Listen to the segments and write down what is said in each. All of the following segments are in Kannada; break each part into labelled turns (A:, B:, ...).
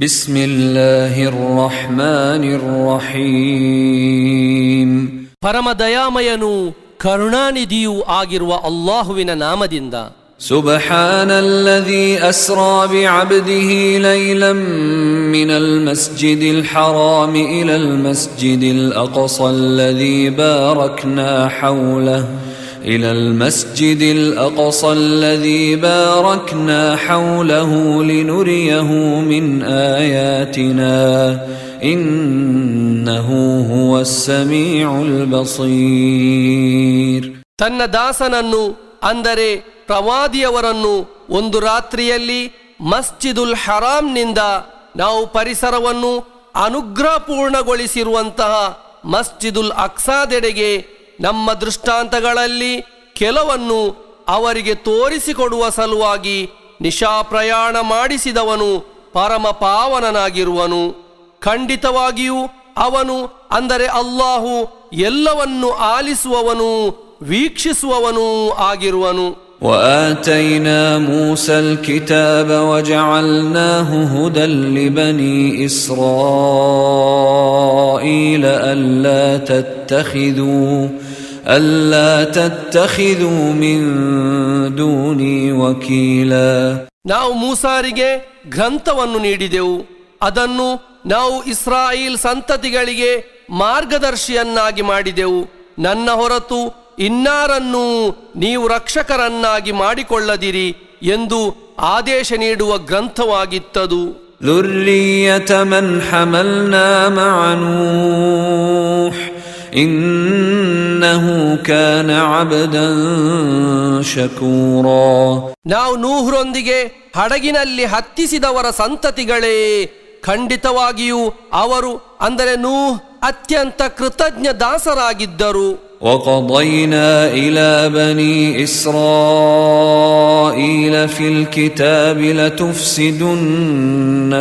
A: ಬಿಸ್ಮಿಲ್ಲಾಹಿರ್ ರಹ್ಮಾನಿರ್ ರಹೀಮ್.
B: ಪರಮ ದಯಾಮಯನೂ ಕರುಣಾನಿಧಿಯೂ ಆಗಿರುವ ಅಲ್ಲಾಹುವಿನ ನಾಮದಿಂದ.
A: ಸುಬ್ಹಾನಲ್ಲಜೀ ಅಸ್ರಾ ಬಿಅಬ್ದಿಹಿ ಲೈಲಂ ಮಿನಲ್ ಮಸ್ಜಿದಿಲ್ ಹರಾಮ್ ಇಲಲ್ ಮಸ್ಜಿದಿಲ್ ಅಕ್ಸಲ್ಲಜೀ ಬಾರಕ್ನಾ ಹೌಲಹು إلى المسجد الأقصى الذي باركنا حوله لنريه من آياتنا إنه هو السميع البصير.
B: ತನ್ನ ದಾಸನನ್ನು ಅಂದರೆ ಪ್ರವಾದಿಯವರನ್ನು ಒಂದು ರಾತ್ರಿಯಲ್ಲಿ ಮಸ್ಜಿದುಲ್ ಹರಾಮ್ನಿಂದ ನಾವು ಪರಿಸರವನ್ನು ಅನುಗ್ರಹಪೂರ್ಣಗೊಳಿಸಿರುವಂತಹ ಮಸ್ಜಿದುಲ್ ಅಕ್ಸಾದೆಡೆಗೆ ನಮ್ಮ ದೃಷ್ಟಾಂತಗಳಲ್ಲಿ ಕೆಲವನ್ನು ಅವರಿಗೆ ತೋರಿಸಿಕೊಡುವ ಸಲುವಾಗಿ ನಿಶಾಪ್ರಯಾಣ ಮಾಡಿಸಿದವನು ಪರಮ ಪಾವನನಾಗಿರುವನು. ಖಂಡಿತವಾಗಿಯೂ ಅವನು ಅಂದರೆ ಅಲ್ಲಾಹು ಎಲ್ಲವನ್ನು ಆಲಿಸುವವನು ವೀಕ್ಷಿಸುವವನೂ ಆಗಿರುವನು.
A: وآتينا موسى الكتاب وجعلناه هدى لبني إسرائيل ألا تتخذوا من دوني وكيلا.
B: ನಾವು ಮೂಸಾರಿಗೆ ಗ್ರಂಥವನ್ನು ನೀಡಿದೆವು, ಅದನ್ನು ನಾವು ಇಸ್ರಾಯೇಲ್ ಸಂತತಿಗಳಿಗೆ ಮಾರ್ಗದರ್ಶಿಯನ್ನಾಗಿ ಮಾಡಿದೆವು. ನನ್ನ ಹೊರತು ಇನ್ನಾರನ್ನೂ ನೀವು ರಕ್ಷಕರನ್ನಾಗಿ ಮಾಡಿಕೊಳ್ಳದಿರಿ ಎಂದು ಆದೇಶ ನೀಡುವ ಗ್ರಂಥವಾಗಿತ್ತದು.
A: ذُرِّيَّةَ مَنْ حَمَلْنَا مَعَ نُوحٍ إِنَّهُ كَانَ عَبْدًا شَكُورًا.
B: ನಾವು ನೂಹರೊಂದಿಗೆ ಹಡಗಿನಲ್ಲಿ ಹತ್ತಿಸಿದವರ ಸಂತತಿಗಳೇ, ಖಂಡಿತವಾಗಿಯೂ ಅವರು ಅಂದರೆ ನೂಹ್ ಅತ್ಯಂತ ಕೃತಜ್ಞ ದಾಸರಾಗಿದ್ದರು.
A: وقضينا إلى بني إسرائيل في الكتاب لتفسدن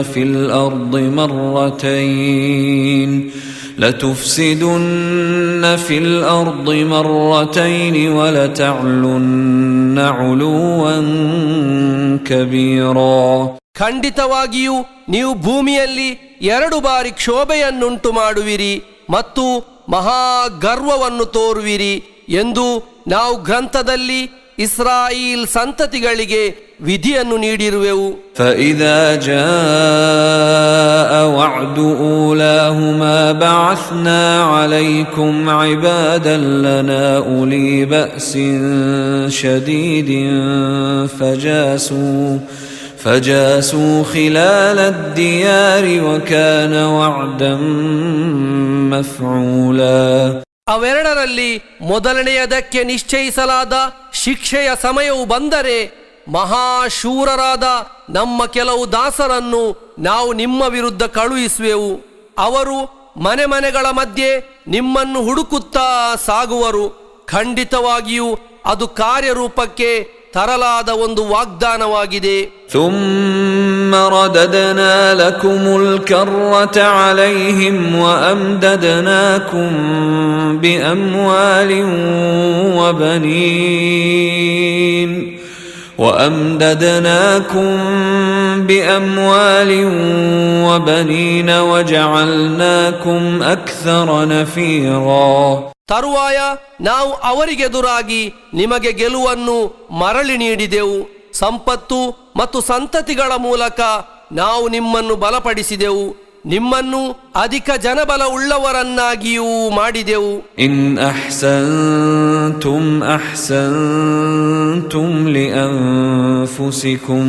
A: في الأرض مرتين ولتعلن علوا كبيرا.
B: ಖಂಡಿತವಾಗಿಯೂ ನೀವು ಭೂಮಿಯಲ್ಲಿ 2 ಬಾರಿ ಕ್ಷೋಭೆಯನ್ನುಂಟು ಮಾಡುವಿರಿ ಮತ್ತು ಮಹಾಗರ್ವವನ್ನು ತೋರುವಿರಿ ಎಂದು ನಾವು ಗ್ರಂಥದಲ್ಲಿ ಇಸ್ರಾಯೇಲ್ ಸಂತತಿಗಳಿಗೆ ವಿಧಿಯನ್ನು ನೀಡಿರುವೆವು.
A: فإذا جاء وعد أولاهما بعثنا عليكم عبادا لنا أولي بأس شديد فجاسوا خلال الديار وكان وعدا مفعولا.
B: ಅವೆರಡರಲ್ಲಿ ಮೊದಲನೆಯದಕ್ಕೆ ನಿಶ್ಚಯಿಸಲಾದ ಶಿಕ್ಷೆಯ ಸಮಯವು ಬಂದರೆ ಮಹಾಶೂರರಾದ ನಮ್ಮ ಕೆಲವು ದಾಸರನ್ನು ನಾವು ನಿಮ್ಮ ವಿರುದ್ಧ ಕಳುಹಿಸುವೆವು. ಅವರು ಮನೆಗಳ ಮಧ್ಯೆ ನಿಮ್ಮನ್ನು ಹುಡುಕುತ್ತಾ ಸಾಗುವರು. ಖಂಡಿತವಾಗಿಯೂ ಅದು ಕಾರ್ಯರೂಪಕ್ಕೆ ತರಲಾದ ಒಂದು ವಾಗ್ದಾನವಾಗಿದೆ.
A: ثم رددنا لكم الكرة عليهم وأمددناكم بأموال وبنين وجعلناكم أكثر نفيرا.
B: ತರುವಾಯ ನಾವು ಅವರಿಗೆದುರಾಗಿ ನಿಮಗೆ ಗೆಲುವನ್ನು ಮರಳಿ ನೀಡಿದೆವು. ಸಂಪತ್ತು ಮತ್ತು ಸಂತತಿಗಳ ಮೂಲಕ ನಾವು ನಿಮ್ಮನ್ನು ಬಲಪಡಿಸಿದೆವು, ನಿಮ್ಮನ್ನು ಅಧಿಕ ಜನಬಲ ಉಳ್ಳವರನ್ನಾಗಿಯೂ ಮಾಡಿದೆವು.
A: ಇನ್ ಅಹ್ಸನ್ತುಂ ಲಿಅನ್ಫುಸಿಕುಂ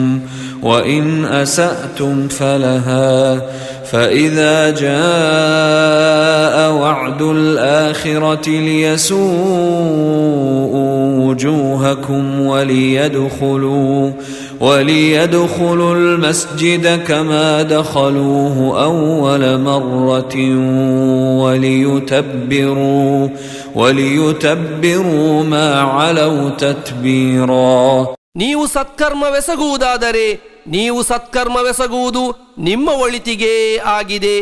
A: وإن أسأتم فلها فإذا جاء وعد الآخرة ليسوءوا وجوهكم وليدخلوا المسجد كما دخلوه أول مرة وليتبروا ما علوا تتبيرا.
B: ನೀವು ಸತ್ಕರ್ಮವೆಸಗುವುದು ನಿಮ್ಮ ಒಳಿತಿಗೆ ಆಗಿದೆ.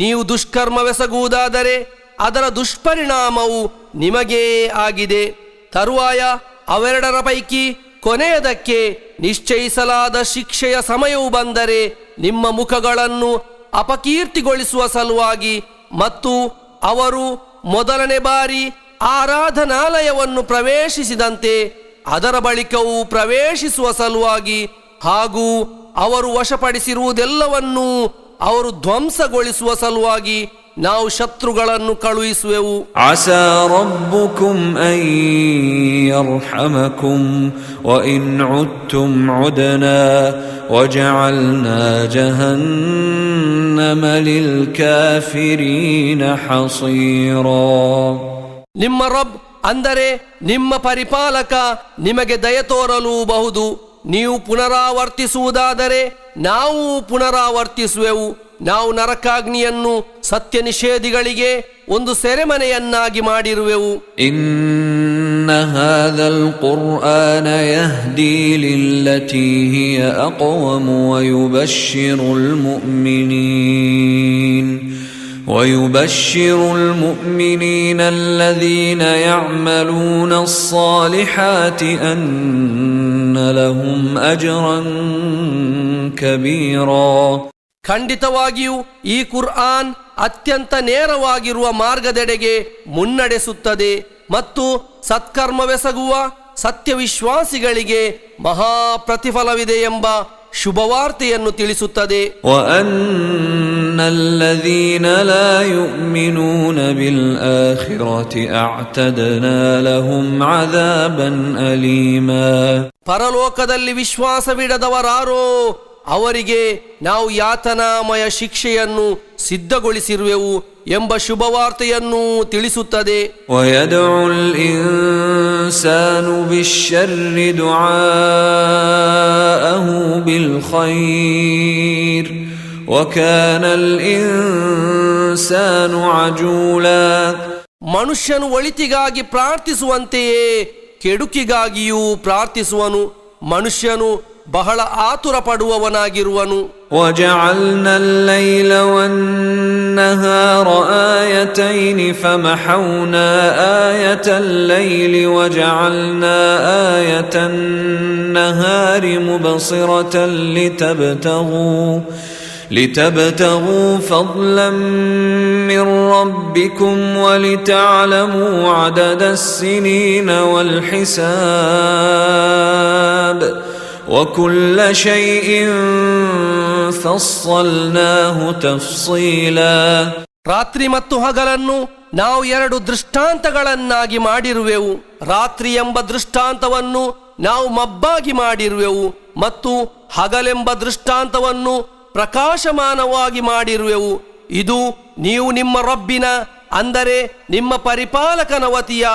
B: ನೀವು ದುಷ್ಕರ್ಮವೆಸಗುವುದಾದರೆ ಅದರ ದುಷ್ಪರಿಣಾಮವು ನಿಮಗೇ ಆಗಿದೆ. ತರುವಾಯ ಅವೆರಡರ ಪೈಕಿ ಕೊನೆಯದಕ್ಕೆ ನಿಶ್ಚಯಿಸಲಾದ ಶಿಕ್ಷೆಯ ಸಮಯವು ಬಂದರೆ ನಿಮ್ಮ ಮುಖಗಳನ್ನು ಅಪಕೀರ್ತಿಗೊಳಿಸುವ ಸಲುವಾಗಿ ಮತ್ತು ಅವರು ಮೊದಲನೇ ಬಾರಿ ಆರಾಧನಾಲಯವನ್ನು ಪ್ರವೇಶಿಸಿದಂತೆ ಅದರ ಬಳಿಕವೂ ಪ್ರವೇಶಿಸುವ ಸಲುವಾಗಿ ಹಾಗೂ ಅವರು ವಶಪಡಿಸಿರುವುದೆಲ್ಲವನ್ನೂ ಅವರು ಧ್ವಂಸಗೊಳಿಸುವ ಸಲುವಾಗಿ ನಾವು ಶತ್ರುಗಳನ್ನು ಕಳುಹಿಸುವೆವು.
A: ಆಸಾ ರಬ್ಬುಕುಂ ಅನ್ ಯರ್ಹಮಕುಂ ವ ಇನ್ ಉದ್ತುಂ ಉದ್ನಾ ವಜಅಲ್ನಾ ಜಹನ್ನಮ ಲಿಲ್ ಕಾಫಿರೀನ ಹಸೀರಾ.
B: ನಿಮ್ಮ ರಬ್ ಅಂದರೆ ನಿಮ್ಮ ಪರಿಪಾಲಕ ನಿಮಗೆ ದಯ ತೋರಲೂಬಹುದು. ನೀವು ಪುನರಾವರ್ತಿಸುವುದಾದರೆ ನಾವು ಪುನರಾವರ್ತಿಸುವೆವು. ನಾವು ನರಕಾಗ್ನಿಯನ್ನು ಸತ್ಯ ನಿಷೇಧಿಗಳಿಗೆ ಒಂದು ಸೆರೆಮನೆಯನ್ನಾಗಿ ಮಾಡಿರುವೆವು.
A: ಇನ್ನ ಹಾದಲ್ ಕುರ್ಆನ ಯಹ್ದಿ ಲಿಲ್ಲತಿ ಹಿಯ ಅಕ್ವಮ ويبشر المؤمنين الذين يعملون الصالحات أن لهم أجرا كبيرا.
B: ಖಂಡಿತವಾಗಿಯೂ ಈ ಕುರ್ಆನ್ ಅತ್ಯಂತ ನೇರವಾಗಿರುವ ಮಾರ್ಗದೆಡೆಗೆ ಮುನ್ನಡೆಸುತ್ತದೆ ಮತ್ತು ಸತ್ಕರ್ಮವೆಸಗುವ ಸತ್ಯವಿಶ್ವಾಸಿಗಳಿಗೆ ಮಹಾ ಪ್ರತಿಫಲವಿದೆ ಎಂಬ ಶುಭವಾರ್ತೆಯನ್ನು ತಿಳಿಸುತ್ತದೆ.
A: ವಅನ್ನಲ್ಲದೀನ ಲಾ ಯುಮಿನೂನ ಬಿಲ್ ಆಖಿರತಿ ಅಅತದ್ನಾ ಲಹುಂ ಅದಾಬನ್ ಅಲೀಮಾ.
B: ಪರಲೋಕದಲ್ಲಿ ವಿಶ್ವಾಸವಿಡದವರಾರೋ ಅವರಿಗೆ ನಾವು ಯಾತನಾಮಯ ಶಿಕ್ಷೆಯನ್ನು ಸಿದ್ಧಗೊಳಿಸಿರುವೆವು ಎಂಬ ಶುಭವಾರ್ತೆಯನ್ನು ತಿಳಿಸುತ್ತದೆ.
A: ವಯದುಲ್ ಇನ್ಸಾನು ಬಿಶ್ಶರ್ರಿ ದುಆಅಹು ಬಿಲ್ ಖೈರ್ ವಕಾನಲ್ ಇನ್ಸಾನು ಅಜೂಲಾ.
B: ಮನುಷ್ಯನು ಒಳಿತಿಗಾಗಿ ಪ್ರಾರ್ಥಿಸುವಂತೆಯೇ ಕೆಡುಕಿಗಾಗಿಯೂ ಪ್ರಾರ್ಥಿಸುವನು. ಮನುಷ್ಯನು ಬಹಳ ಆತುರ ಪಡುವವನಾಗಿರುವನು.
A: وجعلنا الليل والنهار آيتين فمحونا آية الليل وجعلنا آية النهار مبصرة لتبتغوا فضلا من ربكم ولتعلموا عدد السنين والحساب وكل شيء فصلناه تفصيلا.
B: ರಾತ್ರಿ ಮತ್ತು ಹಗಲನ್ನು ನಾವು ಎರಡು ದೃಷ್ಟಾಂತಗಳನ್ನಾಗಿ ಮಾಡಿರುವೆವು. ರಾತ್ರಿ ಎಂಬ ದೃಷ್ಟಾಂತವನ್ನು ನಾವು ಮಬ್ಬಾಗಿ ಮಾಡಿರುವೆವು ಮತ್ತು ಹಗಲೆಂಬ ದೃಷ್ಟಾಂತವನ್ನು ಪ್ರಕಾಶಮಾನವಾಗಿ ಮಾಡಿರುವೆವು. ಇದು ನೀವು ನಿಮ್ಮ ರಬ್ಬಿನ ಅಂದರೆ ನಿಮ್ಮ ಪರಿಪಾಲಕನ ವತಿಯ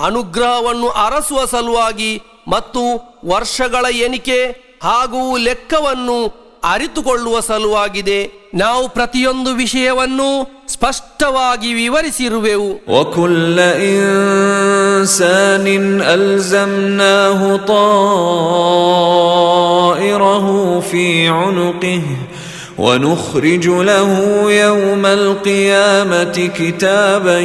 B: ಅನುಗ್ರಹವನ್ನು ಅರಸುವ ಸಲುವಾಗಿ ಮತ್ತು ವರ್ಷಗಳ ಎಣಿಕೆ ಹಾಗೂ ಲೆಕ್ಕವನ್ನು ಅರಿತುಕೊಳ್ಳುವ ಸಲುವಾಗಿದೆ. ನಾವು ಪ್ರತಿಯೊಂದು ವಿಷಯವನ್ನು ಸ್ಪಷ್ಟವಾಗಿ ವಿವರಿಸಿರುವೆವು.
A: ವಕುಲ್ಲ ಇನ್ಸಾನಿನ್ ಅಲ್ಜಮ್ನಾಹು ತಾಯಿರಹು ಫೀ ಉನುಕಿಹಿ ونخرج له يوم القيامة كتابا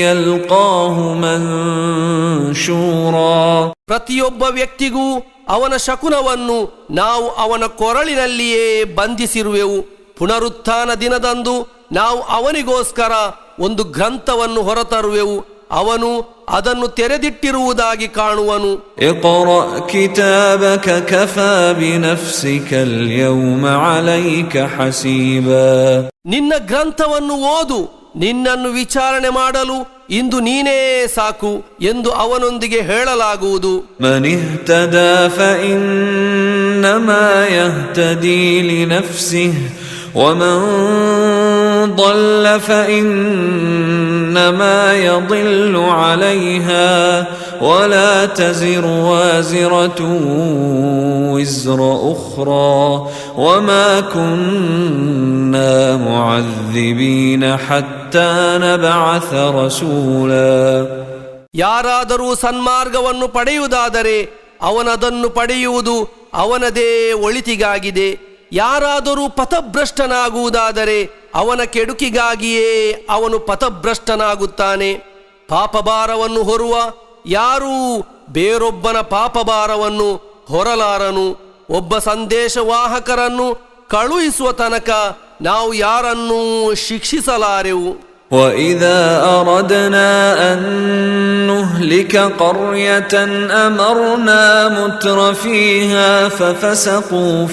A: يلقاه منشورا.
B: ಪ್ರತಿಯೊಬ್ಬ ವ್ಯಕ್ತಿಗೂ ಅವನ ಶಕುನವನ್ನು ನಾವು ಅವನ ಕೊರಳಿನಲ್ಲಿಯೇ ಬಂಧಿಸಿರುವೆವು. ಪುನರುತ್ಥಾನ ದಿನದಂದು ನಾವು ಅವನಿಗೋಸ್ಕರ ಒಂದು ಗ್ರಂಥವನ್ನು ಹೊರತರುವೆವು. ಅವನು ಅದನ್ನು ತೆರೆದಿಟ್ಟಿರುವುದಾಗಿ ಕಾಣುವನು.
A: ಇಕ್ರಾ ಕಿತಾಬಕ ಕಫಾ ಬಿನಫ್ಸಿಕ ಅಲ್ಯೌಮ ಅಲೈಕ ಹಸೀಬಾ.
B: ನಿನ್ನ ಗ್ರಂಥವನ್ನು ಓದು, ನಿನ್ನನ್ನು ವಿಚಾರಣೆ ಮಾಡಲು ಇಂದು ನೀನೇ ಸಾಕು ಎಂದು ಅವನೊಂದಿಗೆ ಹೇಳಲಾಗುವುದು.
A: ಮನ್ ಇಹ್ತದಾ ಫಇನ್ನಮಾ ಯಹ್ತದೀ ಲಿನಫ್ಸಿಹಿ ومن ضل فإنما يضل عليها ولا تزر وازرة وزر أخرى وما كنا معذبين حتى نبعث رسولا.
B: ಯಾರಾದರೂ ಸನ್ಮಾರ್ಗವನ್ನು ಪಡೆಯುವುದಾದರೆ ಅವನದನ್ನು ಪಡೆಯುವುದು ಅವನದೇ ಒಳಿತಿಗಾಗಿದೆ. ಯಾರಾದರೂ ಪಥಭ್ರಷ್ಟನಾಗುವುದಾದರೆ ಅವನ ಕೆಡುಕಿಗಾಗಿಯೇ ಅವನು ಪಥಭ್ರಷ್ಟನಾಗುತ್ತಾನೆ. ಪಾಪಭಾರವನ್ನು ಹೊರುವ ಯಾರೂ ಬೇರೊಬ್ಬನ ಪಾಪಭಾರವನ್ನು ಹೊರಲಾರನು. ಒಬ್ಬ ಸಂದೇಶವಾಹಕರನ್ನು ಕಳುಹಿಸುವ ತನಕ ನಾವು ಯಾರನ್ನೂ ಶಿಕ್ಷಿಸಲಾರೆವು.
A: وَإِذَا أَرَدْنَا أَن نُّهْلِكَ قَرْيَةً أَمَرْنَا مُتْرَفِيهَا فَفَسَقُوا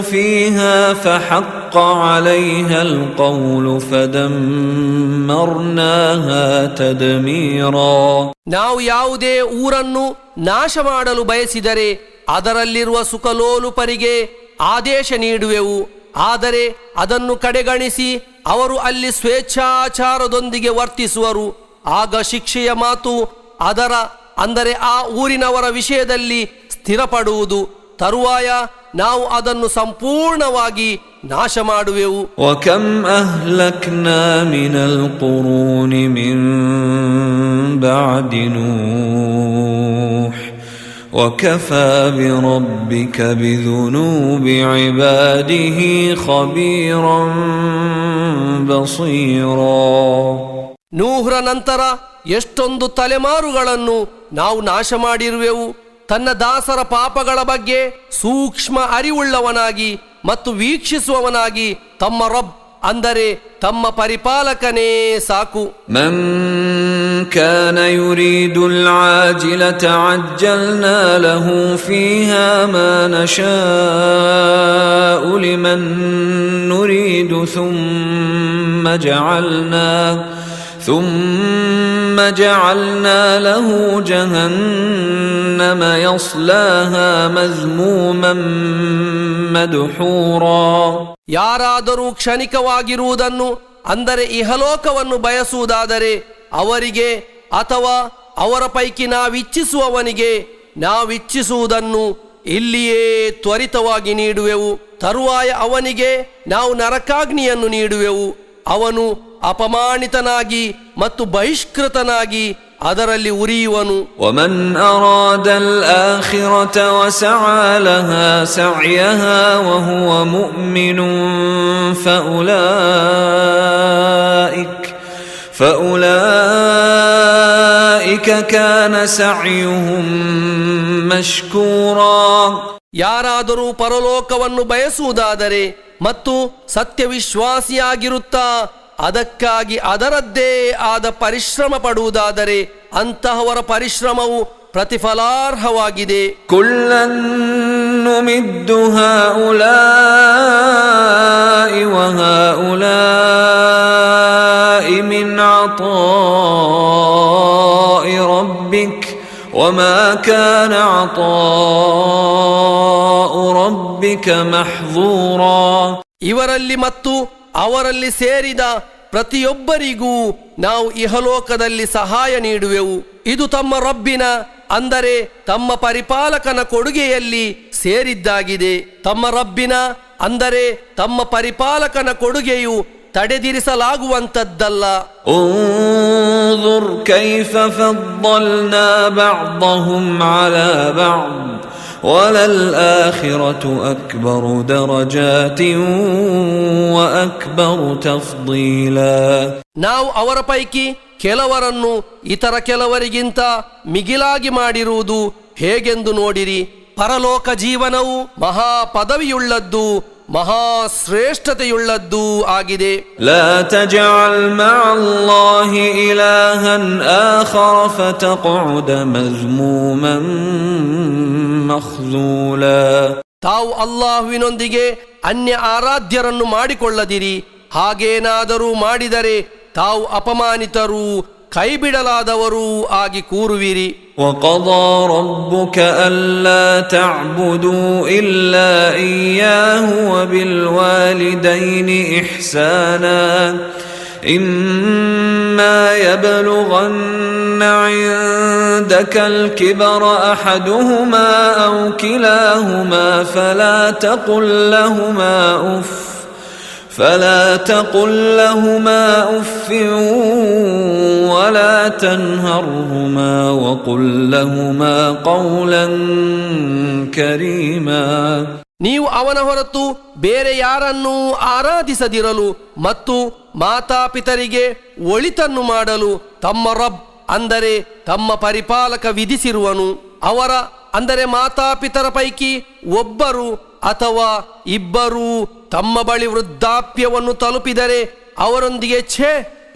A: فِيهَا فَحَقَّ عَلَيْهَا الْقَوْلُ فَدَمَّرْنَاهَا تَدْمِيرًا.
B: ನಾವು ಯಾವುದೇ ಊರನ್ನು ನಾಶ ಮಾಡಲು ಬಯಸಿದರೆ ಅದರಲ್ಲಿರುವ ಸುಖಲೋಲುಪರಿಗೆ ಆದೇಶ ನೀಡುವೆವು. ಆದರೆ ಅದನ್ನು ಕಡೆಗಣಿಸಿ ಅವರು ಅಲ್ಲಿ ಸ್ವೇಚ್ಛಾಚಾರದೊಂದಿಗೆ ವರ್ತಿಸುವರು. ಆಗ ಶಿಕ್ಷೆಯ ಮಾತು ಅಂದರೆ ಆ ಊರಿನವರ ವಿಷಯದಲ್ಲಿ ಸ್ಥಿರಪಡುವುದು. ತರುವಾಯ ನಾವು ಅದನ್ನು ಸಂಪೂರ್ಣವಾಗಿ ನಾಶ ಮಾಡುವೆವು.
A: وَكَمْ أَهْلَكْنَا مِنَ الْقُرُونِ مِنْ بَعْدِ نُوحٍ وَكَفَى بِرَبِّكَ بِذُنُوبِ عِبَادِهِ خَبِيرًا بَصِيرًا.
B: ನೂಹ್ರ ನಂತರ ಎಷ್ಟೊಂದು ತಲೆಮಾರುಗಳನ್ನು ನಾವು ನಾಶ ಮಾಡಿರುವೆವು. ತನ್ನ ದಾಸರ ಪಾಪಗಳ ಬಗ್ಗೆ ಸೂಕ್ಷ್ಮ ಅರಿವುಳ್ಳವನಾಗಿ ಮತ್ತು ವೀಕ್ಷಿಸುವವನಾಗಿ ತಮ್ಮ ರಬ್ ಅಂದರೆ ತಮ್ಮ ಪರಿಪಾಲಕನೇ ಸಾಕು.
A: ಮನ್ ಕಾನ ಯುರೀದು ಅಲ್-ಆಜಿಲತ ಅಜ್ಜಲ್ನಾ ಲಹು ಫೀಹಾ ಮಾ ನಶಾಉ ಲಿಮನ್ ನುರೀದು ثم جعلنا له جهنم يصلاها مذموما مدحورا.
B: ಯಾರಾದರೂ ಕ್ಷಣಿಕವಾಗಿರುವುದನ್ನು ಅಂದರೆ ಇಹಲೋಕವನ್ನು ಬಯಸುವುದಾದರೆ ಅವರಿಗೆ ಅಥವಾ ಅವರ ಪೈಕಿ ನಾವಿಚ್ಛಿಸುವವನಿಗೆ ನಾವಿಚ್ಛಿಸುವುದನ್ನು ಇಲ್ಲಿಯೇ ತ್ವರಿತವಾಗಿ ನೀಡುವೆವು. ತರುವಾಯ ಅವನಿಗೆ ನಾವು ನರಕಾಗ್ನಿಯನ್ನು ನೀಡುವೆವು. ಅವನು ಅಪಮಾನಿತನಾಗಿ ಮತ್ತು ಬಹಿಷ್ಕೃತನಾಗಿ ಅದರಲ್ಲಿ ಉರಿಯುವನು.
A: ವಮನ್ ಅರಾದ ಅಲ್-ಆಖಿರತ ವಸಅ ಲಹಾ ಸಅಯಹಾ ವಹುವ ಮುಅ್ಮಿನುನ್ ಫೌಲಾಯಿಕ ಕಾನ ಸಅಯುಹುಂ ಮಶ್ಕೂರಾ.
B: ಯಾರಾದರೂ ಪರಲೋಕವನ್ನು ಬಯಸುವುದಾದರೆ ಮತ್ತು ಸತ್ಯವಿಶ್ವಾಸಿಯಾಗಿರುತ್ತಾ ಅದಕ್ಕಾಗಿ ಅದರದ್ದೇ ಆದ ಪರಿಶ್ರಮ ಪಡುವುದಾದರೆ ಅಂತಹವರ ಪರಿಶ್ರಮವು ಪ್ರತಿಫಲಾರ್ಹವಾಗಿದೆ.
A: ಕುಲ್ಲನ್ ನುಮಿದ್ದು ಹಾಉಲಾಇ ವಹಾಉಲಾಇ ಮಿನ್ ಅತಾಇ ರಬ್ಬಿಕ್ ವಮಾ ಕಾನ ಅತಾಉ ರಬ್ಬಿಕ ಮಹ್ಜೂರಾ.
B: ಇವರಲ್ಲಿ ಮತ್ತು ಅವರಲ್ಲಿ ಸೇರಿದ ಪ್ರತಿಯೊಬ್ಬರಿಗೂ ನಾವು ಇಹಲೋಕದಲ್ಲಿ ಸಹಾಯ ನೀಡುವೆವು. ಇದು ತಮ್ಮ ರಬ್ಬಿನ ಅಂದರೆ ತಮ್ಮ ಪರಿಪಾಲಕನ ಕೊಡುಗೆಯಲ್ಲಿ ಸೇರಿದ್ದಾಗಿದೆ. ತಮ್ಮ ರಬ್ಬಿನ ಅಂದರೆ ತಮ್ಮ ಪರಿಪಾಲಕನ ಕೊಡುಗೆಯು ತಡೆದಿರಿಸಲಾಗುವಂತದ್ದಲ್ಲ.
A: ಉನ್ಜುರ್ ಕೈಫ ಫದ್ದಲ್ನಾ ಬಅದಹುಂ ಅಲಾ ಬಅದ್ ವಲಲ್-ಆಖಿರತು ಅಕ್ಬರು ದರಜಾತಿನ್ ವಅಕ್ಬರು ತಫ್ದೀಲಾ. ನಾವು
B: ಅವರ ಪೈಕಿ ಕೆಲವರನ್ನು ಇತರ ಕೆಲವರಿಗಿಂತ ಮಿಗಿಲಾಗಿ ಮಾಡಿರುವುದು ಹೇಗೆಂದು ನೋಡಿರಿ. ಪರಲೋಕ ಜೀವನವು ಮಹಾ ಪದವಿಯುಳ್ಳದ್ದು ಮಹಾಶ್ರೇಷ್ಠತೆಯುಳ್ಳದ್ದೂ ಆಗಿದೆ.
A: ಲಾ ತಜಅಲ್ ಮಅಲ್ಲಾಹಿ ಇಲಾಹನ್ ಆಖರ ಫತಕ್ಉದ ಮಜ್ಮೂಮನ್ ಮಖ್ಜೂಲಾ.
B: ತಾವು ಅಲ್ಲಾಹುವಿನೊಂದಿಗೆ ಅನ್ಯ ಆರಾಧ್ಯರನ್ನು ಮಾಡಿಕೊಳ್ಳದಿರಿ. ಹಾಗೇನಾದರೂ ಮಾಡಿದರೆ ತಾವು ಅಪಮಾನಿತರೂ ಕೈಬಿಡಲಾದವರೂ ಆಗಿ ಕೂರುವಿರಿ.
A: وقضى ربك ألا تعبدوا إلا إياه وبالوالدين إحسانا إما يبلغن عندك الكبر أحدهما أو كلاهما فلا تقل لهما أف ولا تنهرهما وقل لهما قولا كريما.
B: ನೀವು ಅವನ ಹೊರತು ಬೇರೆ ಯಾರನ್ನೂ ಆರಾಧಿಸದಿರಲು ಮತ್ತು ಮಾತಾಪಿತರಿಗೆ ಒಳಿತನ್ನು ಮಾಡಲು ತಮ್ಮ ರಬ್ ಅಂದರೆ ತಮ್ಮ ಪರಿಪಾಲಕ ವಿಧಿಸಿರುವನು. ಅವರ ಅಂದರೆ ಮಾತಾಪಿತರ ಪೈಕಿ ಒಬ್ಬರು ಅಥವಾ ಇಬ್ಬರು ತಮ್ಮ ಬಳಿ ವೃದ್ಧಾಪ್ಯವನ್ನು ತಲುಪಿದರೆ ಅವರೊಂದಿಗೆ ಛೇ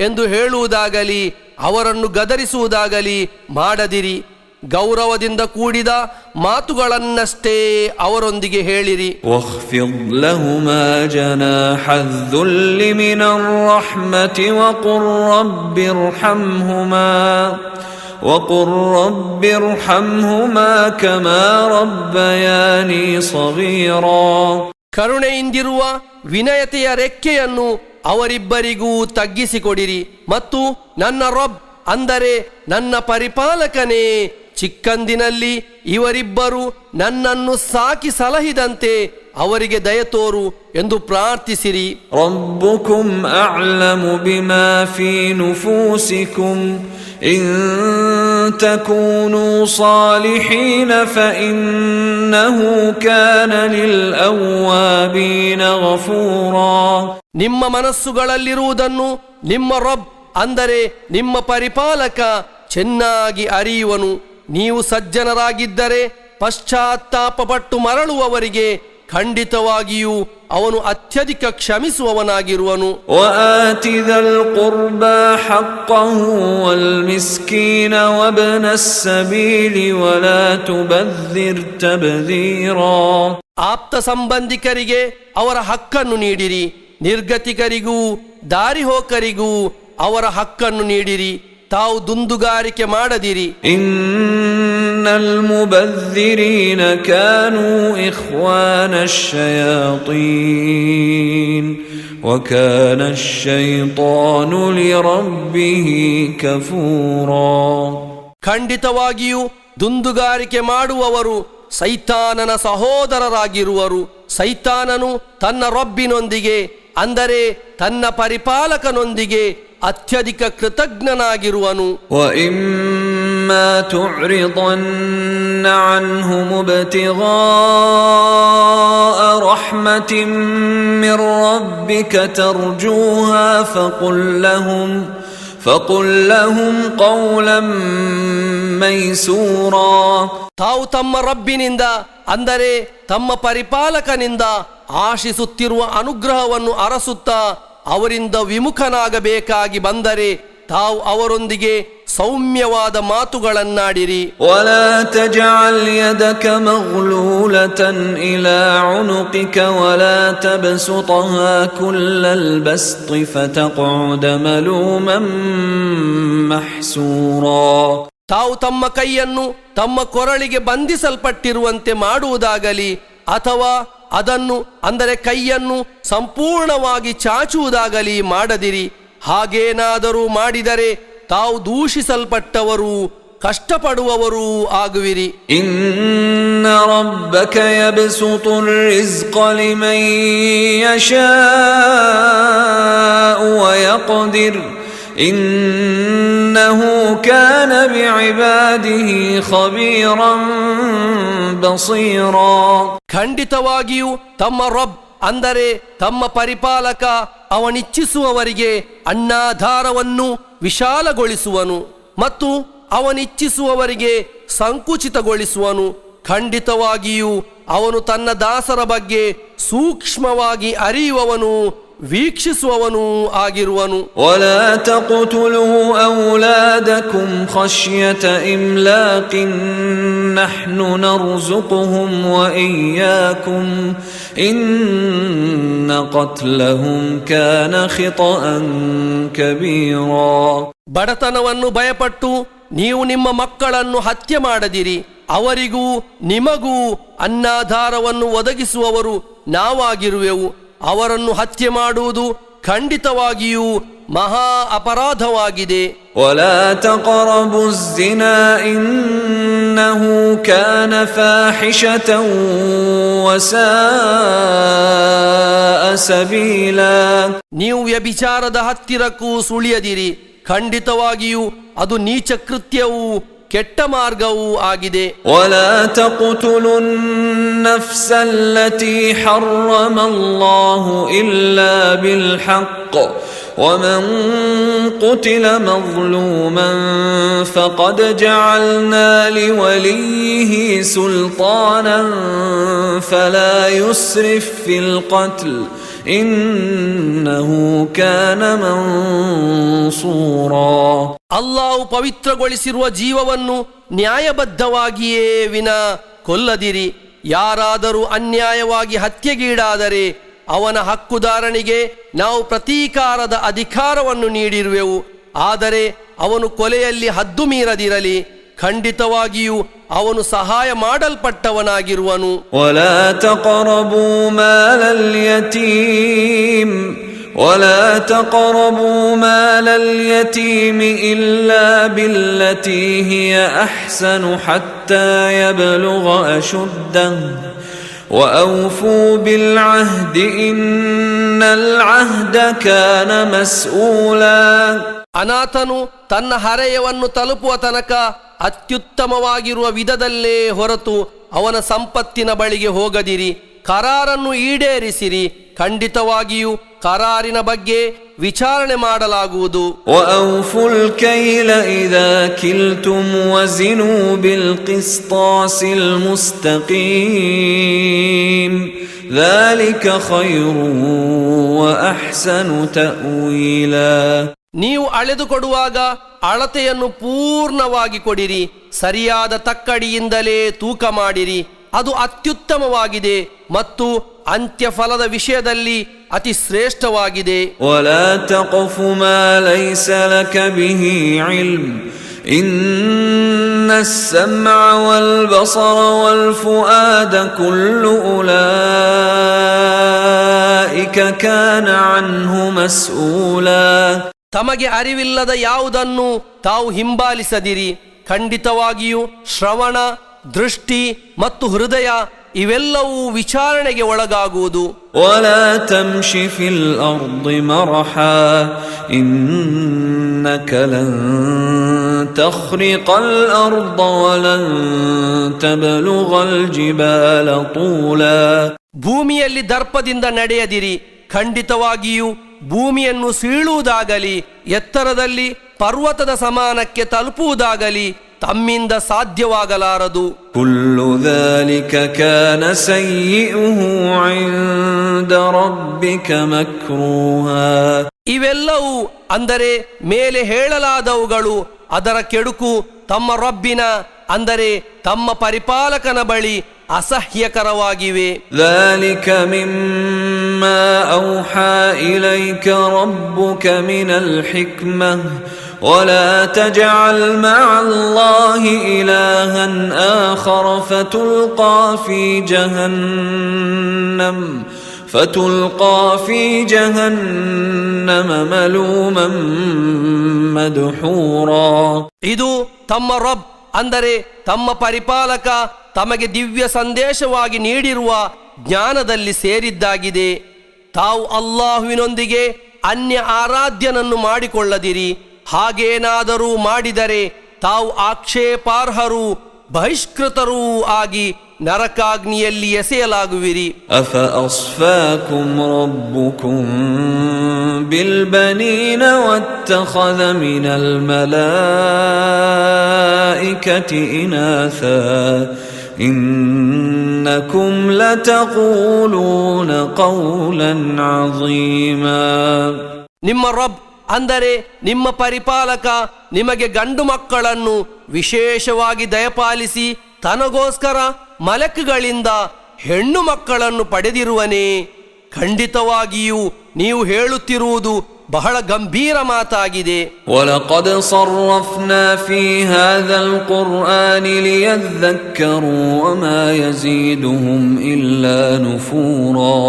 B: ಎಂದು ಹೇಳುವುದಾಗಲಿ ಅವರನ್ನು ಗದರಿಸುವುದಾಗಲಿ ಮಾಡದಿರಿ. ಗೌರವದಿಂದ ಕೂಡಿದ ಮಾತುಗಳನ್ನಷ್ಟೇ ಅವರೊಂದಿಗೆ ಹೇಳಿರಿ.
A: واخفض لهما جناح الذل من الرحمة وقل رب ارحمهما كما ربياني صغيرا.
B: ಕರುಣೆಯಿಂದಿರುವ ವಿನಯತೆಯ ರೆಕ್ಕೆಯನ್ನು ಅವರಿಬ್ಬರಿಗೂ ತಗ್ಗಿಸಿಕೊಡಿರಿ ಮತ್ತು ನನ್ನ ರಬ್ ಅಂದರೆ ನನ್ನ ಪರಿಪಾಲಕನೇ, ಚಿಕ್ಕಂದಿನಲ್ಲಿ ಇವರಿಬ್ಬರು ನನ್ನನ್ನು ಸಾಕಿ ಸಲಹಿದಂತೆ ಅವರಿಗೆ ದಯತೋರು ಎಂದು ಪ್ರಾರ್ಥಿಸಿರಿ.
A: ربكم أعلم بما في نفوسكم إن تكونوا صالحين فإنه كان للأوابين غفورا.
B: ನಿಮ್ಮ ಮನಸ್ಸುಗಳಲ್ಲಿರುವುದನ್ನು ನಿಮ್ಮ ರಬ್ ಅಂದರೆ ನಿಮ್ಮ ಪರಿಪಾಲಕ ಚೆನ್ನಾಗಿ ಅರಿಯುವನು. ನೀವು ಸಜ್ಜನರಾಗಿದ್ದರೆ ಪಶ್ಚಾತ್ತಾಪಪಟ್ಟು ಮರಳುವವರಿಗೆ ಖಂಡಿತವಾಗಿಯೂ ಅವನು ಅತ್ಯಧಿಕ ಕ್ಷಮಿಸುವವನಾಗಿರುವನು.
A: وآت ذا القربى حقه والمسكين وابن السبيل ولا تبذر تبذيرا.
B: ಆಪ್ತ ಸಂಬಂಧಿಕರಿಗೆ ಅವರ ಹಕ್ಕನ್ನು ನೀಡಿರಿ, ನಿರ್ಗತಿಕರಿಗೂ ದಾರಿಹೋಕರಿಗೂ ಅವರ ಹಕ್ಕನ್ನು ನೀಡಿರಿ, ತಾವು ದುಂದುಗಾರಿಕೆ ಮಾಡದಿರಿ.
A: ಇನ್ನಲ್ ಮುಬದ್ದಿರೀನ ಕಾನೂ ಇಖ್ವಾನ ಶಯಾತೀನ್ ವಕಾನ ಶೈತಾನು ಲಿರಬ್ಬಿಹಿ ಕಫೂರಾ.
B: ಖಂಡಿತವಾಗಿಯೂ ದುಂದುಗಾರಿಕೆ ಮಾಡುವವರು ಸೈತಾನನ ಸಹೋದರರಾಗಿರುವರು. ಸೈತಾನನು ತನ್ನ ರಬ್ಬಿನೊಂದಿಗೆ ಅಂದರೆ ತನ್ನ ಪರಿಪಾಲಕನೊಂದಿಗೆ ಅತ್ಯಧಿಕ ಕೃತಜ್ಞನಾಗಿರುವನು.
A: وَإِمَّا تُعْرِضَنَّ عَنْهُمُ ابْتِغَاءَ رَحْمَةٍ مِّن رَّبِّكَ تَرْجُوهَا فَقُل لَّهُمْ قَوْلًا مَّيْسُورًا.
B: ತಾವು ತಮ್ಮ ರಬ್ಬಿನಿಂದ ಅಂದರೆ ತಮ್ಮ ಪರಿಪಾಲಕನಿಂದ ಆಶಿಸುತ್ತಿರುವ ಅನುಗ್ರಹವನ್ನು ಅರಸುತ್ತಾ ಅವರಿಂದ ವಿಮುಖನಾಗಬೇಕಾಗಿ ಬಂದರೆ ತಾವು ಅವರೊಂದಿಗೆ ಸೌಮ್ಯವಾದ ಮಾತುಗಳನ್ನಾಡಿರಿ.
A: ولا تجعل يدك مغلولة إلى عنقك ولا تبسطها كل البسط فتقعد ملوما محسورا.
B: ತಾವು ತಮ್ಮ ಕೈಯನ್ನು ತಮ್ಮ ಕೊರಳಿಗೆ ಬಂಧಿಸಲ್ಪಟ್ಟಿರುವಂತೆ ಮಾಡುವುದಾಗಲಿ ಅಥವಾ ಅದನ್ನು ಅಂದರೆ ಕೈಯನ್ನು ಸಂಪೂರ್ಣವಾಗಿ ಚಾಚುವುದಾಗಲಿ ಮಾಡದಿರಿ. ಹಾಗೇನಾದರೂ ಮಾಡಿದರೆ ತಾವು ದೂಷಿಸಲ್ಪಟ್ಟವರು ಕಷ್ಟಪಡುವವರೂ ಆಗುವಿರಿ.
A: ಇನ್ನ ರಬ್ಬಕ ಯಬ್ಸುತುರ್ ರಿಜ್ಕ ಲಿಮನ್ ಯಶಾಅು ವಯಕ್ದಿರ್ ಇನ್ನಹು ಕಾನ ಬಿಇಬಾದಿಹಿ ಖಬೀರನ್ ಬಸೀರಾ.
B: ಖಂಡಿತವಾಗಿಯೂ ತಮ್ಮ ರಬ್ ಅಂದರೆ ತಮ್ಮ ಪರಿಪಾಲಕ ಅವನಿಚ್ಛಿಸುವವರಿಗೆ ಅನ್ನಾಧಾರವನ್ನು ವಿಶಾಲಗೊಳಿಸುವನು ಮತ್ತು ಅವನಿಚ್ಛಿಸುವವರಿಗೆ ಸಂಕುಚಿತಗೊಳಿಸುವನು. ಖಂಡಿತವಾಗಿಯೂ ಅವನು ತನ್ನ ದಾಸರ ಬಗ್ಗೆ ಸೂಕ್ಷ್ಮವಾಗಿ ಅರಿಯುವವನು ವೀಕ್ಷಿಸುವವನು ಆಗಿರುವನು.
A: ولا تقتلوا أولادكم خشية إملاق نحن نرزقهم وإياكم إن قتلهم كان خطأ كبيرا.
B: ಬಡತನವನ್ನು ಭಯಪಟ್ಟು ನೀವು ನಿಮ್ಮ ಮಕ್ಕಳನ್ನು ಹತ್ಯೆ ಮಾಡದಿರಿ. ಅವರಿಗೂ ನಿಮಗೂ ಅನ್ನಾಧಾರವನ್ನು ಒದಗಿಸುವವರು ನಾವಾಗಿರುವೆವು. ಅವರನ್ನು ಹತ್ಯೆ ಮಾಡುವುದು ಖಂಡಿತವಾಗಿಯೂ ಮಹಾ ಅಪರಾಧವಾಗಿದೆ.
A: ولا تقربوا الزنا إنه كان فاحشة وساء سبيلا.
B: ನೀವು ವ್ಯಭಿಚಾರದ ಹತ್ತಿರಕ್ಕೂ ಸುಳಿಯದಿರಿ. ಖಂಡಿತವಾಗಿಯೂ ಅದು ನೀಚ ಕೃತ್ಯವೂ ಕೆಟ್ಟ ಮಾರ್ಗವೂ ಆಗಿದೆ.
A: ولا تقتلوا النفس التي حرم الله إلا بالحق ومن قتل مظلوما فقد جعلنا لوليه سلطانا فلا يسرف في القتل ಇನ್ನಹು ಕಾನ ಮನ್ಸೂರಾ.
B: ಅಲ್ಲಾಹು ಪವಿತ್ರಗೊಳಿಸಿರುವ ಜೀವವನ್ನು ನ್ಯಾಯಬದ್ಧವಾಗಿಯೇ ವಿನ ಕೊಲ್ಲದಿರಿ. ಯಾರಾದರೂ ಅನ್ಯಾಯವಾಗಿ ಹತ್ಯೆಗೀಡಾದರೆ ಅವನ ಹಕ್ಕುದಾರನಿಗೆ ನಾವು ಪ್ರತೀಕಾರದ ಅಧಿಕಾರವನ್ನು ನೀಡಿರುವೆವು. ಆದರೆ ಅವನು ಕೊಲೆಯಲ್ಲಿ ಹದ್ದು ಮೀರದಿರಲಿ, ಖಂಡಿತವಾಗಿಯೂ ಅವನು ಸಹಾಯ ಮಾಡಲ್ಪಟ್ಟವನಾಗಿರುವನು.
A: ವಲಾ ತक़ರಬೂ ಮಾಲಲ್ ಯತೀಮ್ ولا تقربوا مال اليتيم إلا بالتي هي أحسن حتى يبلغ أشده وأوفوا بالعهد إن العهد كان مسؤولا.
B: ಅನಾಥನು ತನ್ನ ಹರೆಯವನ್ನು ತಲುಪುವ ತನಕ ಅತ್ಯುತ್ತಮವಾಗಿರುವ ವಿಧದಲ್ಲೇ ಹೊರತು ಅವನ ಸಂಪತ್ತಿನ ಬಳಿಗೆ ಹೋಗದಿರಿ. ಕರಾರನ್ನು ಈಡೇರಿಸಿರಿ, ಖಂಡಿತವಾಗಿಯೂ ಕರಾರಿನ ಬಗ್ಗೆ ವಿಚಾರಣೆ ಮಾಡಲಾಗುವುದು.
A: وأوفوا الكيل إذا كلتم وزنوا بالقسطاس المستقيم ذلك خير وأحسن تأويلا.
B: ನೀವು ಅಳೆದುಕೊಡುವಾಗ ಅಳತೆಯನ್ನು ಪೂರ್ಣವಾಗಿ ಕೊಡಿರಿ, ಸರಿಯಾದ ತಕ್ಕಡಿಯಿಂದಲೇ ತೂಕ ಮಾಡಿರಿ, ಅದು ಅತ್ಯುತ್ತಮವಾಗಿದೆ ಮತ್ತು ಅಂತ್ಯಫಲದ ವಿಷಯದಲ್ಲಿ ಅತಿ ಶ್ರೇಷ್ಠವಾಗಿದೆ.
A: ولا تقف ما ليس لك به علم إن السمع والبصر والفؤاد كل أولئك كان عنه مسؤولا.
B: ತಮಗೆ ಅರಿವಿಲ್ಲದ ಯಾವುದನ್ನು ತಾವು ಹಿಂಬಾಲಿಸದಿರಿ. ಖಂಡಿತವಾಗಿಯೂ ಶ್ರವಣ, ದೃಷ್ಟಿ ಮತ್ತು ಹೃದಯ ಇವೆಲ್ಲವೂ ವಿಚಾರಣೆಗೆ ಒಳಗಾಗುವುದು.
A: ولا تمش في الأرض مرحا إنك لن تخرق الأرض ولن تبلغ الجبال طولا.
B: ಭೂಮಿಯಲ್ಲಿ ದರ್ಪದಿಂದ ನಡೆಯದಿರಿ, ಖಂಡಿತವಾಗಿಯೂ ಭೂಮಿಯನ್ನು ಸೀಳುವುದಾಗಲಿ ಎತ್ತರದಲ್ಲಿ ಪರ್ವತದ ಸಮಾನಕ್ಕೆ ತಲುಪುವುದಾಗಲಿ ತಮ್ಮಿಂದ ಸಾಧ್ಯವಾಗಲಾರದು.
A: ಕುಲ್ಲು ذلك كان سيئه عند ربك مكروها.
B: ಇವೆಲ್ಲವೂ ಅಂದರೆ ಮೇಲೆ ಹೇಳಲಾದವುಗಳು ಅದರ ಕೆಡುಕು ತಮ್ಮ ರಬ್ಬಿನ ಅಂದರೆ ತಮ್ಮ ಪರಿಪಾಲಕನ ಬಳಿ ಅಸಹ್ಯಕರವಾಗಿವೆ.
A: ذلك مما أوحى إليك ربك من الحكمة ولا تجعل مع الله إلها آخر فتلقى في جهنم ملوما مدحورا.
B: ಇದು ತಮ್ಮ ರಬ್ ಅಂದರೆ ತಮ್ಮ ಪರಿಪಾಲಕ ತಮಗೆ ದಿವ್ಯ ಸಂದೇಶವಾಗಿ ನೀಡಿರುವ ಜ್ಞಾನದಲ್ಲಿ ಸೇರಿದ್ದಾಗಿದೆ. ತಾವು ಅಲ್ಲಾಹುವಿನೊಂದಿಗೆ ಅನ್ಯ ಆರಾಧ್ಯನನ್ನು ಮಾಡಿಕೊಳ್ಳದಿರಿ. ಹಾಗೇನಾದರೂ ಮಾಡಿದರೆ ತಾವು ಆಕ್ಷೇಪಾರ್ಹರೂ ಬಹಿಷ್ಕೃತರೂ ಆಗಿ ನರಕಾಗ್ನಿಯಲ್ಲಿ ಎಸೆಯಲಾಗುವಿರಿ.
A: ಅಫ ಅಸ್ಫಾಕುಂ ರಬ್ಬುಕುಂ ಬಿಲ್ಬನೀನ ವತ್ತಖದ ಮಿನಲ್ ಮಲಾಯಿಕತಿ ಇನಾಥಾ ಇನ್ನಕುಂ ಲತಖೂಲೂನ ಕೌಲನ್ ಅಜೀಮಾ.
B: ನಿಮ್ಮ ರಬ್ ಅಂದರೆ ನಿಮ್ಮ ಪರಿಪಾಲಕ ನಿಮಗೆ ಗಂಡು ಮಕ್ಕಳನ್ನು ವಿಶೇಷವಾಗಿ ದಯಪಾಲಿಸಿ ತನಗೋಸ್ಕರ ಮಲಕುಗಳಿಂದ ಹೆಣ್ಣು ಮಕ್ಕಳನ್ನು ಪಡೆದಿರುವನೇ. ಖಂಡಿತವಾಗಿಯೂ ನೀವು ಹೇಳುತ್ತಿರುವುದು ಬಹಳ ಗಂಭೀರ ಮಾತಾಗಿದೆ.
A: وَلَقَدْ صَرَّفْنَا فِي هَذَا الْقُرْآنِ لِيَذَّكَّرُوا وَمَا يَزِيدُهُمْ إِلَّا نُفُورًا.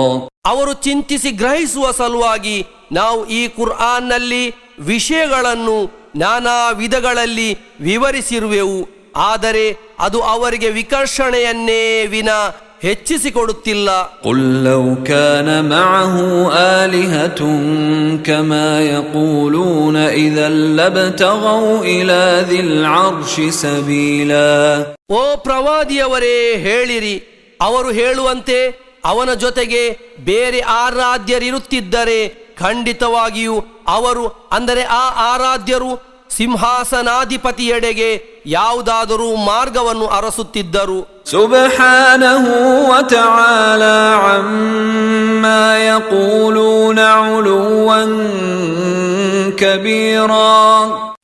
B: ಅವರು ಚಿಂತಿಸಿ ಗ್ರಹಿಸುವ ಸಲುವಾಗಿ ನಾವು ಈ ಕುರ್ಆನ್ನಲ್ಲಿ ವಿಷಯಗಳನ್ನು ನಾನಾ ವಿಧಗಳಲ್ಲಿ ವಿವರಿಸಿರುವೆವು. ಆದರೆ ಅದು ಅವರಿಗೆ ವಿಕರ್ಷಣೆಯನ್ನೇ ವಿನ ಹೆಚ್ಚಿಸಿಕೊಡುತ್ತಿಲ್ಲ.
A: قل لو كان معه آلهة كما يقولون إذا لابتغوا إلى ذي العرش سبيلا.
B: ಓ ಪ್ರವಾದಿಯವರೇ, ಹೇಳಿರಿ, ಅವರು ಹೇಳುವಂತೆ ಅವನ ಜೊತೆಗೆ ಬೇರೆ ಆರಾಧ್ಯರಿರುತ್ತಿದ್ದರೆ ಖಂಡಿತವಾಗಿಯೂ ಅವರು, ಅಂದರೆ ಆ ಆರಾಧ್ಯರು, ಸಿಂಹಾಸನಾಧಿಪತಿಯೆಡೆಗೆ ಯಾವುದಾದರೂ ಮಾರ್ಗವನ್ನು ಅರಸುತ್ತಿದ್ದರು.
A: ಸುಬ್ಹಾನಹು ವ ತಆಲಾ ಅಮ್ಮಾ ಯಖೂಲೂನ ಉಲುವನ್ ಕಬೀರಾ.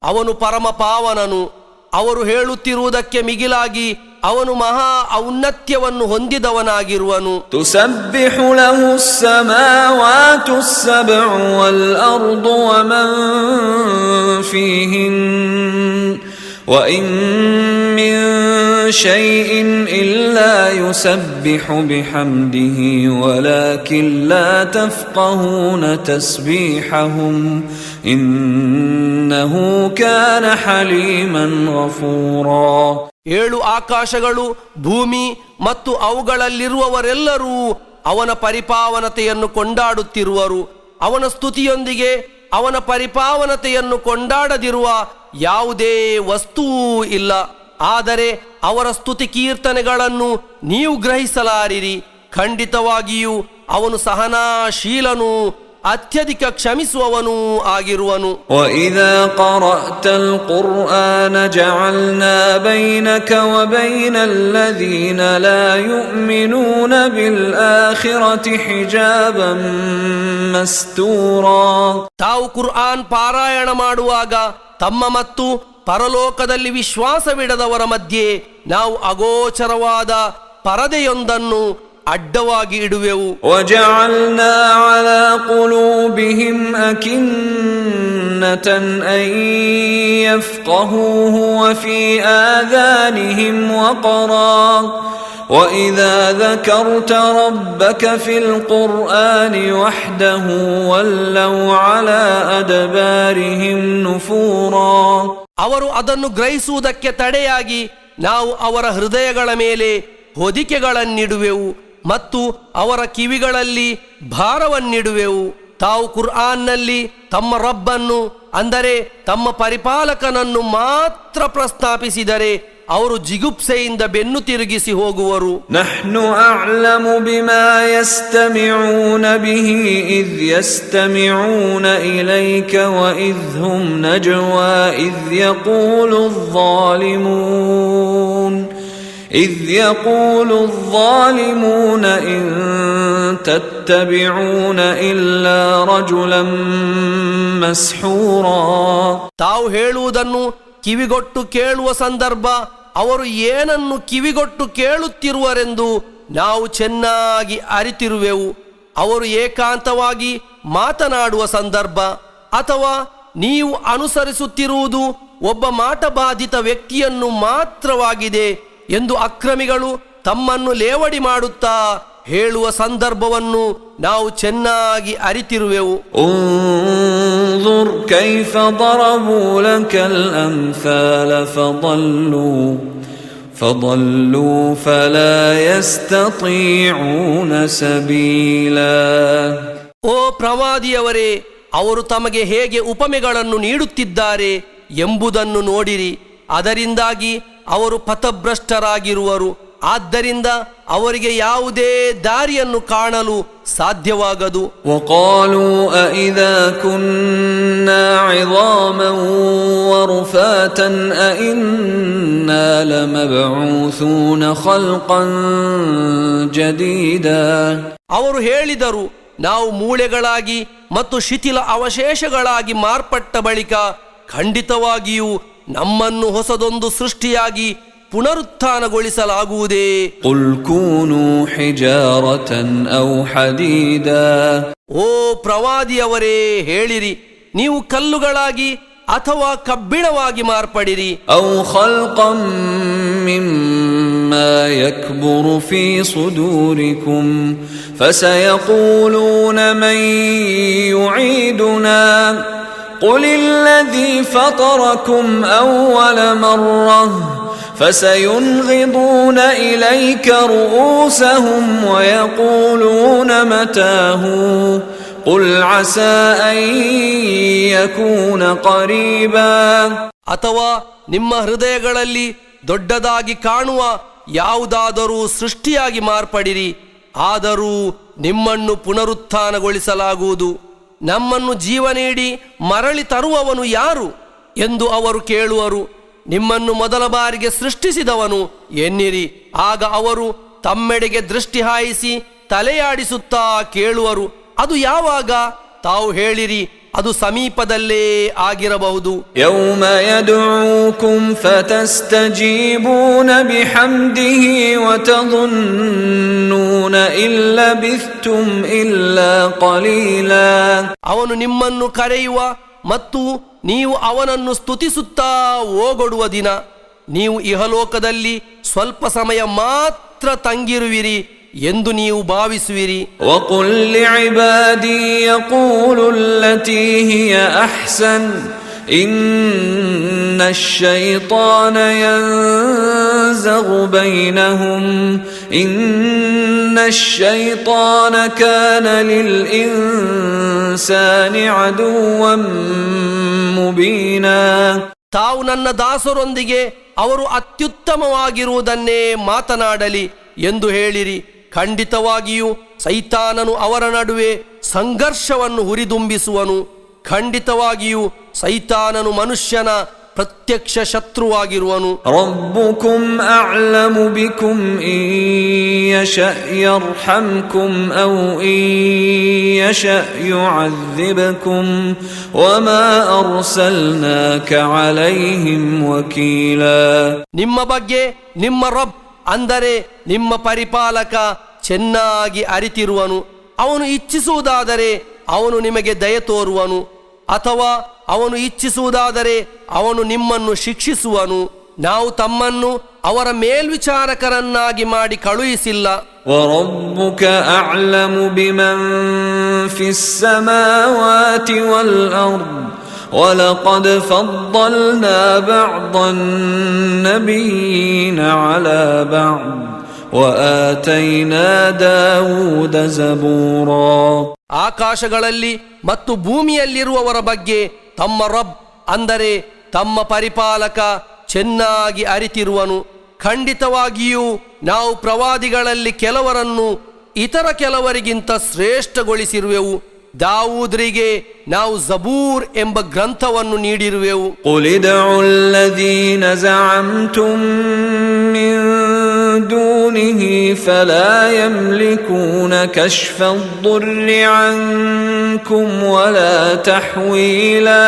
B: ಅವನು ಪರಮ ಪಾವನನು, ಅವರು ಹೇಳುತ್ತಿರುವುದಕ್ಕೆ ಮಿಗಿಲಾಗಿ ಅವನು ಮಹಾ ಔನ್ನತ್ಯವನ್ನು ಹೊಂದಿದವನಾಗಿರುವನು.
A: ತುಸಬ್ಬಿಹು ಲಹು ಸ್ಸಮಾವಾತು ಸ್ಸಬ್ഉ ವಲ್ ಅರ್ದು ವಮನ್ ಫೀಹಿನ್ وإن من شيء إلا يسبح بحمده ولكن لا تفقهون تسبيحهم إنه كان حليما غفورا.
B: 7 ಆಕಾಶಗಳು, ಭೂಮಿ ಮತ್ತು ಅವುಗಳಲ್ಲಿರುವವರೆಲ್ಲರೂ ಅವನ ಪರಿಪಾವನತೆಯನ್ನು ಕೊಂಡಾಡುತ್ತಿರುವರು. ಅವನ ಸ್ತುತಿಯೊಂದಿಗೆ ಅವನ ಪರಿಪಾವನತೆಯನ್ನು ಕೊಂಡಾಡದಿರುವ ಯಾವುದೇ ವಸ್ತುವೂ ಇಲ್ಲ. ಆದರೆ ಅವರ ಸ್ತುತಿ ಕೀರ್ತನೆಗಳನ್ನು ನೀವು ಗ್ರಹಿಸಲಾರಿರಿ. ಖಂಡಿತವಾಗಿಯೂ ಅವನು ಸಹನಾಶೀಲನೂ ಅತ್ಯಧಿಕ ಕ್ಷಮಿಸುವವನೂ ಆಗಿರುವನು.
A: وَإِذَا قَرَأْتَ الْقُرْآنَ جَعَلْنَا بَيْنَكَ وَبَيْنَ الَّذِينَ لَا يُؤْمِنُونَ بِالْآخِرَةِ حِجَابًا مَسْتُورًا.
B: ತಾವು ಕುರ್ಆನ್ ಪಾರಾಯಣ ಮಾಡುವಾಗ ತಮ್ಮ ಮತ್ತು ಪರಲೋಕದಲ್ಲಿ ವಿಶ್ವಾಸವಿಡದವರ ಮಧ್ಯೆ ನಾವು ಅಗೋಚರವಾದ ಪರದೆಯೊಂದನ್ನು ಅಡ್ಡವಾಗಿ ಇಡುವೆವು.
A: وَجَعَلْنَا عَلَى قُلُوبِهِمْ أَكِنَّةً أَن يَفْقَهُوهُ وَفِي آذَانِهِمْ وَقْرًا وَإِذَا ذَكَرْتَ رَبَّكَ فِي الْقُرْآنِ وَحْدَهُ وَلَّوْا عَلَى أَدْبَارِهِمْ نُفُورًا. ಅವರು ಅದನ್ನು ಗ್ರಹಿಸುವುದಕ್ಕೆ ತಡೆಯಾಗಿ ನಾವು ಅವರ ಹೃದಯಗಳ ಮೇಲೆ ಹೊದಿಕೆಗಳನ್ನಿಡುವೆವು ಮತ್ತು ಅವರ ಕಿವಿಗಳಲ್ಲಿ ಭಾರವನ್ನಿಡುವೆವು. ತಾವು ಕುರ್ಆನ್ನಲ್ಲಿ ತಮ್ಮ ರಬ್ಬನ್ನು, ಅಂದರೆ ತಮ್ಮ ಪರಿಪಾಲಕನನ್ನು ಮಾತ್ರ ಪ್ರಸ್ತಾಪಿಸಿದರೆ ಅವರು ಜಿಗುಪ್ಸೆಯಿಂದ ಬೆನ್ನು ತಿರುಗಿಸಿ ಹೋಗುವರು. ನಹ್ನು ಅಅಲಮು ಬಿಮಾ ಯಸ್ತಮಿಊನ ಬಿಹಿ ಇದ್ ಯಸ್ತಮಿಊನ ಇಲೈಕ ವ ಇದ್ ಹುಮ್ ನಜ್ವಾ ಇದ್ ಯಕೂಲು الظالمون إن تتبعون إلا رجلا مسحورا.
B: ತಾವು ಹೇಳುವುದನ್ನು ಕಿವಿಗೊಟ್ಟು ಕೇಳುವ ಸಂದರ್ಭ, ಅವರು ಏನನ್ನು ಕಿವಿಗೊಟ್ಟು ಕೇಳುತ್ತಿರುವರೆಂದು ನಾವು ಚೆನ್ನಾಗಿ ಅರಿತಿರುವೆವು. ಅವರು ಏಕಾಂತವಾಗಿ ಮಾತನಾಡುವ ಸಂದರ್ಭ ಅಥವಾ ನೀವು ಅನುಸರಿಸುತ್ತಿರುವುದು ಒಬ್ಬ ಮಾಟಬಾಧಿತ ವ್ಯಕ್ತಿಯನ್ನು ಮಾತ್ರವಾಗಿದೆ ಎಂದು ಅಕ್ರಮಿಗಳು ತಮ್ಮನ್ನು ಲೇವಡಿ ಮಾಡುತ್ತಾ ಹೇಳುವ ಸಂದರ್ಭವನ್ನು ನಾವು ಚೆನ್ನಾಗಿ ಅರಿತಿರುವೆವು.
A: ಉನ್ಜುರ್ ಕೈಫ ضربوا لك الأمثال فضلوا فلا يستطيعون سبيلا.
B: ಓ ಪ್ರವಾದಿಯವರೇ, ಅವರು ತಮಗೆ ಹೇಗೆ ಉಪಮೆಗಳನ್ನು ನೀಡುತ್ತಿದ್ದಾರೆ ಎಂಬುದನ್ನು ನೋಡಿರಿ. ಅದರಿಂದಾಗಿ ಅವರು ಪಥಭ್ರಷ್ಟರಾಗಿರುವರು. ಆದ್ದರಿಂದ ಅವರಿಗೆ ಯಾವುದೇ ದಾರಿಯನ್ನು ಕಾಣಲು ಸಾಧ್ಯವಾಗದು.
A: وقالوا أإذا كنا عظاما ورفاتا أإنا لمبعوثون خلقا جديدا. ಅವರು ಹೇಳಿದರು, ನಾವು ಮೂಳೆಗಳಾಗಿ ಮತ್ತು ಶಿಥಿಲ ಅವಶೇಷಗಳಾಗಿ ಮಾರ್ಪಟ್ಟ ಬಳಿಕ ಖಂಡಿತವಾಗಿಯೂ ನಮ್ಮನ್ನು ಹೊಸದೊಂದು ಸೃಷ್ಟಿಯಾಗಿ ಪುನರುತ್ಥಾನಗೊಳಿಸಲಾಗುವುದೇ. قل كونوا حجارة أو حديدا.
B: ಓ ಪ್ರವಾದಿಯವರೇ, ಹೇಳಿರಿ, ನೀವು ಕಲ್ಲುಗಳಾಗಿ ಅಥವಾ ಕಬ್ಬಿಣವಾಗಿ ಮಾರ್ಪಡಿರಿ.
A: أو خلقا مما يكبر في صدوركم فسيقولون من يعيدنا قل الذي فطركم أول مرة فسينغضون إليك رؤوسهم ويقولون متاه قل عسى أن يكون قريبا.
B: ಅಥವಾ ನಿಮ್ಮ ಹೃದಯಗಳಲ್ಲಿ ದೊಡ್ಡದಾಗಿ ಕಾಣುವ ಯಾವುದಾದರೂ ಸೃಷ್ಟಿಯಾಗಿ ಮಾರ್ಪಡಿರಿ, ಆದರೂ ನಿಮ್ಮನ್ನು ಪುನರುತ್ಥಾನಗೊಳಿಸಲಾಗುವುದು. ನಮ್ಮನ್ನು ಜೀವ ನೀಡಿ ಮರಳಿ ತರುವವನು ಯಾರು ಎಂದು ಅವರು ಕೇಳುವರು. ನಿಮ್ಮನ್ನು ಮೊದಲ ಬಾರಿಗೆ ಸೃಷ್ಟಿಸಿದವನು ಎನ್ನಿರಿ. ಆಗ ಅವರು ತಮ್ಮೆಡೆಗೆ ದೃಷ್ಟಿ ಹಾಯಿಸಿ ತಲೆಯಾಡಿಸುತ್ತಾ ಕೇಳುವರು, ಅದು ಯಾವಾಗ? ತಾವು ಹೇಳಿರಿ, ಅದು ಸಮೀಪದಲ್ಲೇ ಆಗಿರಬಹುದು.
A: ಯೌಮ ಯದ್ಊಕುಂ ಫತಸ್ತಜೀಬೂನ ಬಿಹಮ್ದಿಹಿ ವತظುನ್ನೂನ ಇನ್ ಲಬಿಥ್ತುಂ ಇಲ್ಲಾ ಕಲೀಲಾ.
B: ಅವನು ನಿಮ್ಮನ್ನು ಕರೆಯುವ ಮತ್ತು ನೀವು ಅವನನ್ನು ಸ್ತುತಿಸುತ್ತಾ ಓಗೊಡುವ ದಿನ. ನೀವು ಇಹಲೋಕದಲ್ಲಿ ಸ್ವಲ್ಪ ಸಮಯ ಮಾತ್ರ ತಂಗಿರುವಿರಿ ಎಂದು ನೀವು ಭಾವಿಸುವಿರಿ.
A: ವಕುಲ್ ಲಿಇಬಾದಿ ಯಕೂಲು ಅಲ್ಲತೀ ಹಿಯ ಅಹ್ಸನ್ ಇನ್ನ ಅಶ್ಶೈತಾನ ಯನ್ಜಗು ಬೈನಹುಂ ಇನ್ನ ಅಶ್ಶೈತಾನ ಕಾನ ಲಿಲ್ ಇನ್ಸಾನಿ ಅದುವ್ವಂ ಮುಬೀನಾ.
B: ತಾವು ನನ್ನ ದಾಸರೊಂದಿಗೆ ಅವರು ಅತ್ಯುತ್ತಮವಾಗಿರುವುದನ್ನೇ ಮಾತನಾಡಲಿ ಎಂದು ಹೇಳಿರಿ. ಖಂಡಿತವಾಗಿಯೂ ಸೈತಾನನು ಅವರ ನಡುವೆ ಸಂಘರ್ಷವನ್ನು ಹುರಿದುಂಬಿಸುವನು. ಖಂಡಿತವಾಗಿಯೂ ಸೈತಾನನು ಮನುಷ್ಯನ ಪ್ರತ್ಯಕ್ಷ ಶತ್ರುವಾಗಿರುವನು.
A: ರಬ್ಬುಕುಂ ಅಅಲಮು ಬಿಕುಂ ಇನ್ ಯಶಾ ಯರ್ಹಮ್ಕುಂ ಔ ಇನ್ ಯಶಾ ಯುಅذಿಬ್ಕುಂ ವಮಾ ಅರ್ಸಲ್ನಾಕ ಅಲೈಹಿಂ ವಕೀಲಾ.
B: ನಿಮ್ಮ ಬಗ್ಗೆ ನಿಮ್ಮ ರಬ್ ಅಂದರೆ ನಿಮ್ಮ ಪರಿಪಾಲಕ ಚೆನ್ನಾಗಿ ಅರಿತಿರುವನು. ಅವನು ಇಚ್ಛಿಸುವುದಾದರೆ ಅವನು ನಿಮಗೆ ದಯೆ ತೋರುವನು, ಅಥವಾ ಅವನು ಇಚ್ಛಿಸುವುದಾದರೆ ಅವನು ನಿಮ್ಮನ್ನು ಶಿಕ್ಷಿಸುವನು. ನಾವು ತಮ್ಮನ್ನು ಅವರ ಮೇಲ್ವಿಚಾರಕರನ್ನಾಗಿ ಮಾಡಿ ಕಳುಹಿಸಿಲ್ಲ.
A: ವರಬ್ಬುಕ ಅಅಲಮು ಬಿಮನ್ ಫಿಸ್ ಸಮಾವಾತಿ ವಲ್ ಅರ್ದ್ ವಲಕದ್ ಫದ್ದಲ್ನಾ ಬಅದನ್ ನಬಿಯ್ಯೀನ ಅಲಾ ಬಅದ್ ವಆತೈನಾ ದಾವೂದ ಜಬೂರಾ.
B: ಆಕಾಶಗಳಲ್ಲಿ ಮತ್ತು ಭೂಮಿಯಲ್ಲಿರುವವರ ಬಗ್ಗೆ ತಮ್ಮ ರಬ್ ಅಂದರೆ ತಮ್ಮ ಪರಿಪಾಲಕ ಚೆನ್ನಾಗಿ ಅರಿತಿರುವನು. ಖಂಡಿತವಾಗಿಯೂ ನಾವು ಪ್ರವಾದಿಗಳಲ್ಲಿ ಕೆಲವರನ್ನು ಇತರ ಕೆಲವರಿಗಿಂತ ಶ್ರೇಷ್ಠಗೊಳಿಸಿರುವೆವು. ದಾವೂದ್ರಿಗೆ ನಾವು ಜಬೂರ್ ಎಂಬ ಗ್ರಂಥವನ್ನು ನೀಡಿರುವೆವು.
A: ಕುಲ್ ಇದ್ഉ ಅಲ್ಲದೀನ ಜಅಮ್ತುಂ ಮಿನ್ ದೂನಿಹಿ ಫಲಾ ಯಮ್ಲಿಕೂನ ಕಶ್ಫ ಅದ್-ದುರ್ರಿ ಅನ್ಕುಂ ವಲಾ ತಹ್ವೀಲಾ.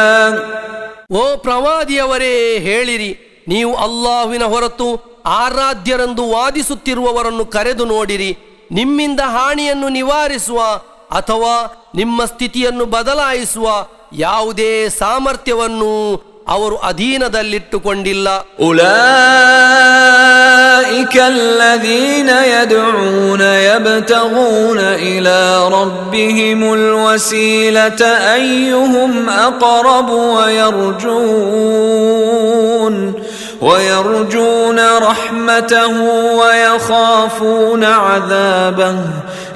B: ಓ ಪ್ರವಾದಿಯವರೇ, ಹೇಳಿರಿ, ನೀವು ಅಲ್ಲಾಹುವಿನ ಹೊರತು ಆರಾಧ್ಯರೆಂದು ವಾದಿಸುತ್ತಿರುವವರನ್ನು ಕರೆದು ನೋಡಿರಿ. ನಿಮ್ಮಿಂದ ಹಾನಿಯನ್ನು ನಿವಾರಿಸುವ ಅಥವಾ ನಿಮ್ಮ ಸ್ಥಿತಿಯನ್ನು ಬದಲಾಯಿಸುವ ಯಾವುದೇ ಸಾಮರ್ಥ್ಯವನ್ನು ಅವರು ಅಧೀನದಲ್ಲಿಟ್ಟುಕೊಂಡಿಲ್ಲ.
A: ಉಲೈಕ ಅಲ್ಲದೀನ ಯದ್ಊನ ಯಬ್ತಗೂನ ಇಲಾ ರಬ್ಬಿಹಿಮುಲ್ ವಸೀಲತ ಅಯ್ಯುಹುಂ ಅಕ್ರಬು ويرجون رحمته ويخافون عذابه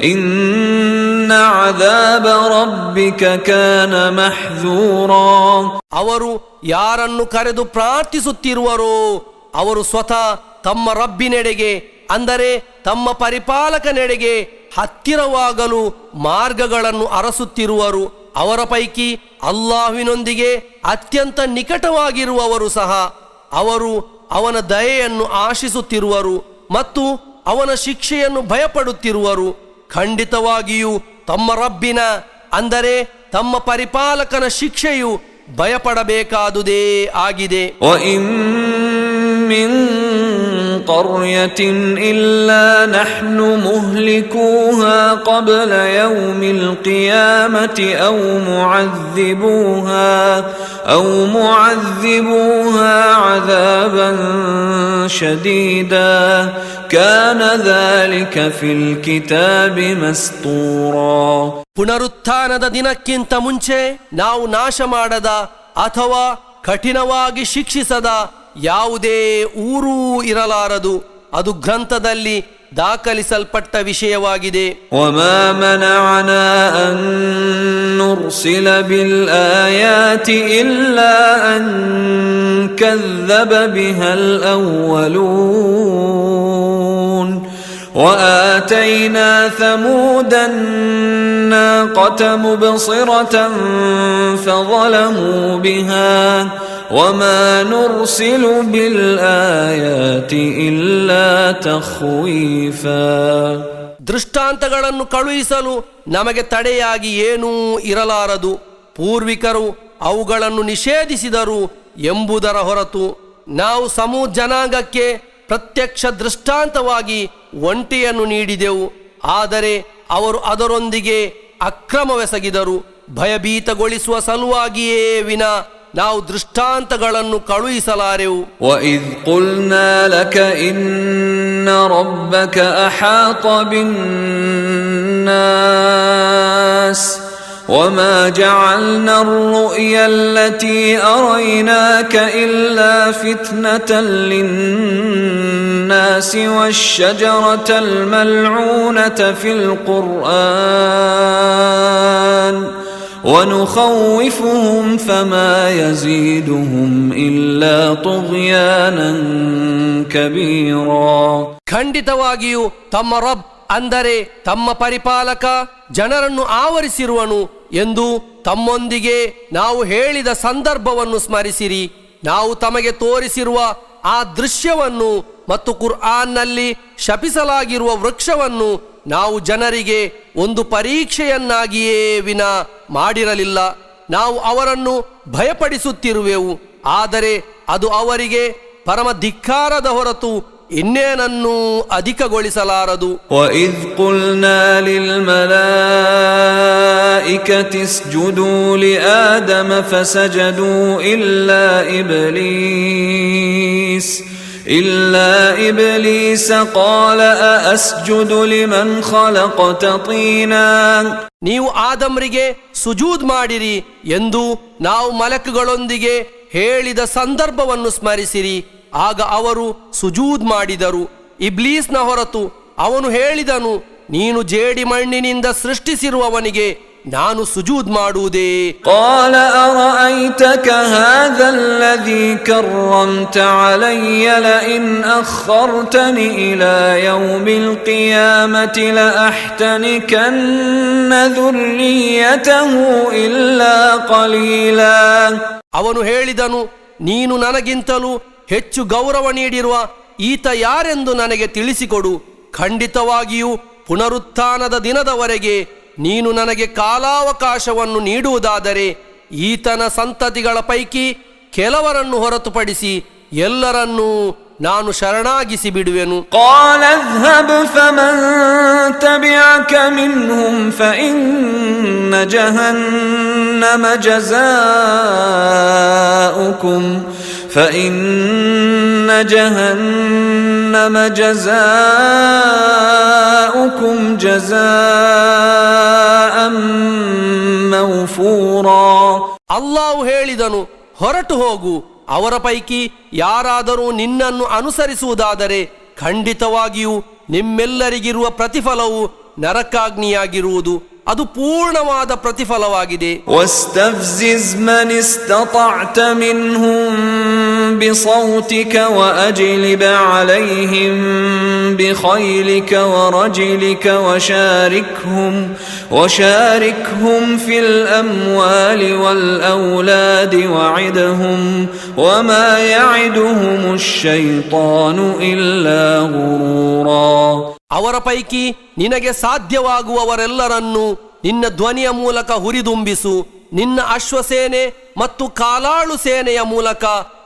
A: إن عذاب ربك كان محذورا.
B: ಅವರು ಯಾರನ್ನು ಕರೆದು ಪ್ರಾರ್ಥಿಸುತ್ತಿರುವರೋ ಅವರು ಸ್ವತಃ ತಮ್ಮ ರಬ್ಬಿನೆಡೆಗೆ ಅಂದರೆ ತಮ್ಮ ಪರಿಪಾಲಕನೆಡೆಗೆ ಹತ್ತಿರವಾಗಲು ಮಾರ್ಗಗಳನ್ನು ಅರಸುತ್ತಿರುವರು. ಅವರ ಪೈಕಿ ಅಲ್ಲಾಹುವಿನೊಂದಿಗೆ ಅತ್ಯಂತ ನಿಕಟವಾಗಿರುವವರು ಸಹ ಅವರು ಅವನ ದಯೆಯನ್ನು ಆಶಿಸುತ್ತಿರುವರು ಮತ್ತು ಅವನ ಶಿಕ್ಷೆಯನ್ನು ಭಯಪಡುತ್ತಿರುವರು. ಖಂಡಿತವಾಗಿಯೂ ತಮ್ಮ ರಬ್ಬಿನ ಅಂದರೆ ತಮ್ಮ ಪರಿಪಾಲಕನ ಶಿಕ್ಷೆಯು ಭಯಪಡಬೇಕಾದುದೇ ಆಗಿದೆ.
A: قرية إلا نحن مهلكوها قبل يوم القيامة أو معذبوها عذابا شديدا كان ذلك في الكتاب مسطورا.
B: ಪುನರುತ್ಥಾನದ ದಿನಕ್ಕಿಂತ ಮುಂಚೆ ನಾವು ನಾಶ ಮಾಡದ ಅಥವಾ ಕಠಿಣವಾಗಿ ಶಿಕ್ಷಿಸದ ಯಾವುದೇ ಊರೂ ಇರಲಾರದು. ಅದು ಗ್ರಂಥದಲ್ಲಿ ದಾಖಲಿಸಲ್ಪಟ್ಟ ವಿಷಯವಾಗಿದೆ.
A: وما منعنا أن نرسل بالآيات إلا أن كذب بها الأولون وآتينا ثمود الناقة مبصرة فظلموا بها وما نرسل بالآيات إلا تخويفا.
B: ದೃಷ್ಟಾಂತಗಳನ್ನು ಕಳುಹಿಸಲು ನಮಗೆ ತಡೆಯಾಗಿ ಏನೂ ಇರಲಾರದು. ಪೂರ್ವಿಕರು ಅವುಗಳನ್ನು ನಿಷೇಧಿಸಿದರು ಎಂಬುದರ ಹೊರತು ನಾವು ಸಮೂದ್ ಜನಾಂಗಕ್ಕೆ ಪ್ರತ್ಯಕ್ಷ ದೃಷ್ಟಾಂತವಾಗಿ ಒಂಟೆಯನ್ನು ನೀಡಿದೆವು. ಆದರೆ ಅವರು ಅದರೊಂದಿಗೆ ಅಕ್ರಮವೆಸಗಿದರು. ಭಯಭೀತಗೊಳಿಸುವ ಸಲುವಾಗಿಯೇ ವಿನ ನಾವು ದೃಷ್ಟಾಂತಗಳನ್ನು ಕಳುಹಿಸಲಾರೆವು.
A: وَإِذْ قُلْنَا لَكَ إِنَّ رَبَّكَ أَحَاطَ بِالنَّاسِ وَمَا جَعَلْنَا الرُّؤْيَا الَّتِي أَرَيْنَاكَ إِلَّا فِتْنَةً لِلنَّاسِ وَالشَّجَرَةَ الْمَلْعُونَةَ فِي الْقُرْآنِ وَنُخَوِّفُهُمْ فَمَا يَزِيدُهُمْ إِلَّا طُغْيَانًا كَبِيرًا.
B: ಖಂಡಿತವಾಗಿಯೂ ತಮ್ಮ ರಬ್ ಅಂದರೆ ತಮ್ಮ ಪರಿಪಾಲಕ ಜನರನ್ನು ಆವರಿಸಿರುವನು ಎಂದು ತಮ್ಮೊಂದಿಗೆ ನಾವು ಹೇಳಿದ ಸಂದರ್ಭವನ್ನು ಸ್ಮರಿಸಿರಿ. ನಾವು ತಮಗೆ ತೋರಿಸಿರುವ ಆ ದೃಶ್ಯವನ್ನು ಮತ್ತು ಕುರ್ಆನ್ನಲ್ಲಿ ಶಪಿಸಲಾಗಿರುವ ವೃಕ್ಷವನ್ನು ನಾವು ಜನರಿಗೆ ಒಂದು ಪರೀಕ್ಷೆಯನ್ನಾಗಿಯೇ ವಿನ ಮಾಡಿರಲಿಲ್ಲ. ನಾವು ಅವರನ್ನು ಭಯಪಡಿಸುತ್ತಿರುವೆವು, ಆದರೆ ಅದು ಅವರಿಗೆ ಪರಮ ಧಿಕ್ಕಾರದ ಹೊರತು ಇನ್ನೇನನ್ನೂ ಅಧಿಕಗೊಳಿಸಲಾರದು.
A: وَإِذْ قُلْنَا لِلْمَلَائِكَةِ اسْجُدُوا لِآدَمَ فَسَجَدُوا إِلَّا إِبْلِيسَ قَالَ أَأَسْجُدُ لِمَنْ خَلَقْتَ طِينًا.
B: ನೀವು ಆದಮ್ರಿಗೆ ಸುಜೂದ್ ಮಾಡಿರಿ ಎಂದು ನಾವು ಮಲಕುಗಳೊಂದಿಗೆ ಹೇಳಿದ ಸಂದರ್ಭವನ್ನು ಸ್ಮರಿಸಿರಿ. ಆಗ ಅವರು ಸುಜೂದ್ ಮಾಡಿದರು. ಇಬ್ಲೀಸ್ನ ಹೊರತು ಅವನು ಹೇಳಿದನು, ನೀನು ಜೇಡಿ ಮಣ್ಣಿನಿಂದ ಸೃಷ್ಟಿಸಿರುವವನಿಗೆ ನಾನು ಸುಜೂದ್ ಮಾಡುವುದೇ.
A: قال أرأيتك هذا الذي كرمت علي لئن أخرتني إلى يوم القيامة لأحتنكن ذريته إلا قليلا.
B: ಅವನು ಹೇಳಿದನು, ನೀನು ನನಗಿಂತಲೂ ಹೆಚ್ಚು ಗೌರವ ನೀಡಿರುವ ಈತ ಯಾರೆಂದು ನನಗೆ ತಿಳಿಸಿಕೊಡು. ಖಂಡಿತವಾಗಿಯೂ ಪುನರುತ್ಥಾನದ ದಿನದವರೆಗೆ ನೀನು ನನಗೆ ಕಾಲಾವಕಾಶವನ್ನು ನೀಡುವುದಾದರೆ ಈತನ ಸಂತತಿಗಳ ಪೈಕಿ ಕೆಲವರನ್ನು ಹೊರತುಪಡಿಸಿ ಎಲ್ಲರನ್ನೂ ನಾನು ಶರಣಾಗಿಸಿ ಬಿಡುವೆನು.
A: قال اذهب فمن تبعك منهم فإن جهنم جزاؤكم جزاء موفورا.
B: ಅಲ್ಲಾಹು ಹೇಳಿದನು, ಹೊರಟು ಹೋಗು. ಅವರ ಪೈಕಿ ಯಾರಾದರೂ ನಿನ್ನನ್ನು ಅನುಸರಿಸುವುದಾದರೆ ಖಂಡಿತವಾಗಿಯೂ ನಿಮ್ಮೆಲ್ಲರಿಗಿರುವ ಪ್ರತಿಫಲವು ನರಕಾಗ್ನಿಯಾಗಿರುವುದು. ಅದು ಪೂರ್ಣವಾದ ಪ್ರತಿಫಲವಾಗಿದೆ.
A: واستفزز من استطعت منهم بصوتك وأجلب عليهم بخيلك ورجلك وشاركهم في الأموال والأولاد وعدهم وما يعدهم الشيطان إلا غرورا.
B: ಅವರ ಪೈಕಿ ನಿನಗೆ ಸಾಧ್ಯವಾಗುವವರೆಲ್ಲರನ್ನೂ ನಿನ್ನ ಧ್ವನಿಯ ಮೂಲಕ ಹುರಿದುಂಬಿಸು. ನಿನ್ನ ಅಶ್ವಸೇನೆ ಮತ್ತು ಕಾಲಾಳು ಸೇನೆಯ ಮೂಲಕ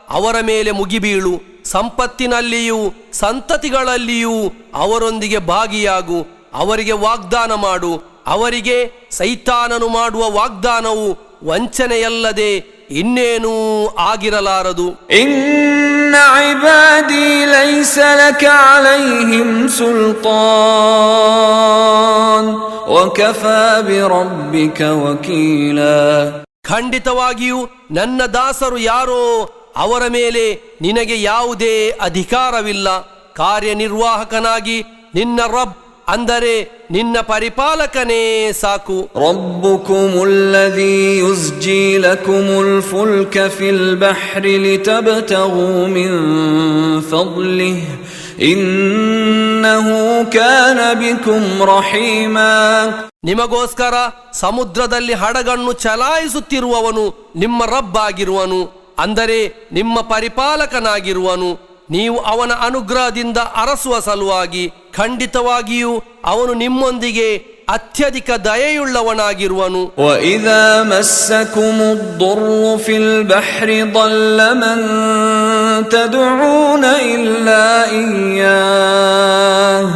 B: ಅವರ ಮೇಲೆ ಮುಗಿಬೀಳು. ಸಂಪತ್ತಿನಲ್ಲಿಯೂ ಸಂತತಿಗಳಲ್ಲಿಯೂ ಅವರೊಂದಿಗೆ ಭಾಗಿಯಾಗು. ಅವರಿಗೆ ವಾಗ್ದಾನ ಮಾಡು. ಅವರಿಗೆ ಸೈತಾನನು ಮಾಡುವ ವಾಗ್ದಾನವು ವಂಚನೆಯಲ್ಲದೆ ಇನ್ನೇನೂ ಆಗಿರಲಾರದು.
A: ಇನ್ನ ಇಬಾದಿ ಲೈಸ ಲಕ ಅಲೈಹಿಂ ಸುಲ್ತಾನ್ ವಕಫಾ ಬಿರಬ್ಬಿಕ ವಕೀಲಾ.
B: ಖಂಡಿತವಾಗಿಯೂ ನನ್ನ ದಾಸರು ಯಾರೋ ಅವರ ಮೇಲೆ ನಿನಗೆ ಯಾವುದೇ ಅಧಿಕಾರವಿಲ್ಲ. ಕಾರ್ಯನಿರ್ವಾಹಕನಾಗಿ ನಿನ್ನ ರಬ್ ಅಂದರೆ ನಿನ್ನ ಪರಿಪಾಲಕನೇ ಸಾಕು.
A: ರಬ್ಬುಕುಮುಲ್ಲದೀ ಯುಸ್ಜೀ ಲಕುಮುಲ್ ಫುಲ್ಕ ಫಿಲ್ ಬಹ್ರಿ ಲಿತಬ್ತಗೂ ಮಿನ್ ಫದ್ಲಿಹಿ ಇನ್ನಹು ಕಾನ ಬಿಕುಂ ರಹೀಮಾ.
B: ನಿಮಗೋಸ್ಕರ ಸಮುದ್ರದಲ್ಲಿ ಹಡಗನ್ನು ಚಲಾಯಿಸುತ್ತಿರುವವನು ನಿಮ್ಮ ರಬ್ ಆಗಿರುವನು, ಅಂದರೆ ನಿಮ್ಮ ಪರಿಪಾಲಕನಾಗಿರುವನು. ನೀವು ಅವನ ಅನುಗ್ರಹದಿಂದ ಅರಸುವ ಸಲುವಾಗಿ ಖಂಡಿತವಾಗಿಯೂ ಅವನು ನಿಮ್ಮೊಂದಿಗೆ ಅತ್ಯಧಿಕ ದಯೆಯುಳ್ಳವನಾಗಿರುವನು.
A: ವಇದಾ ಮಸ್ಸಕುಮುದ್ದುರ್ರು ಫಿಲ್ ಬಹ್ರಿ ضل ಮನ್ ತದುஊನ ಇಲ್ಲಾ ಇಯ್ಯಾಹ್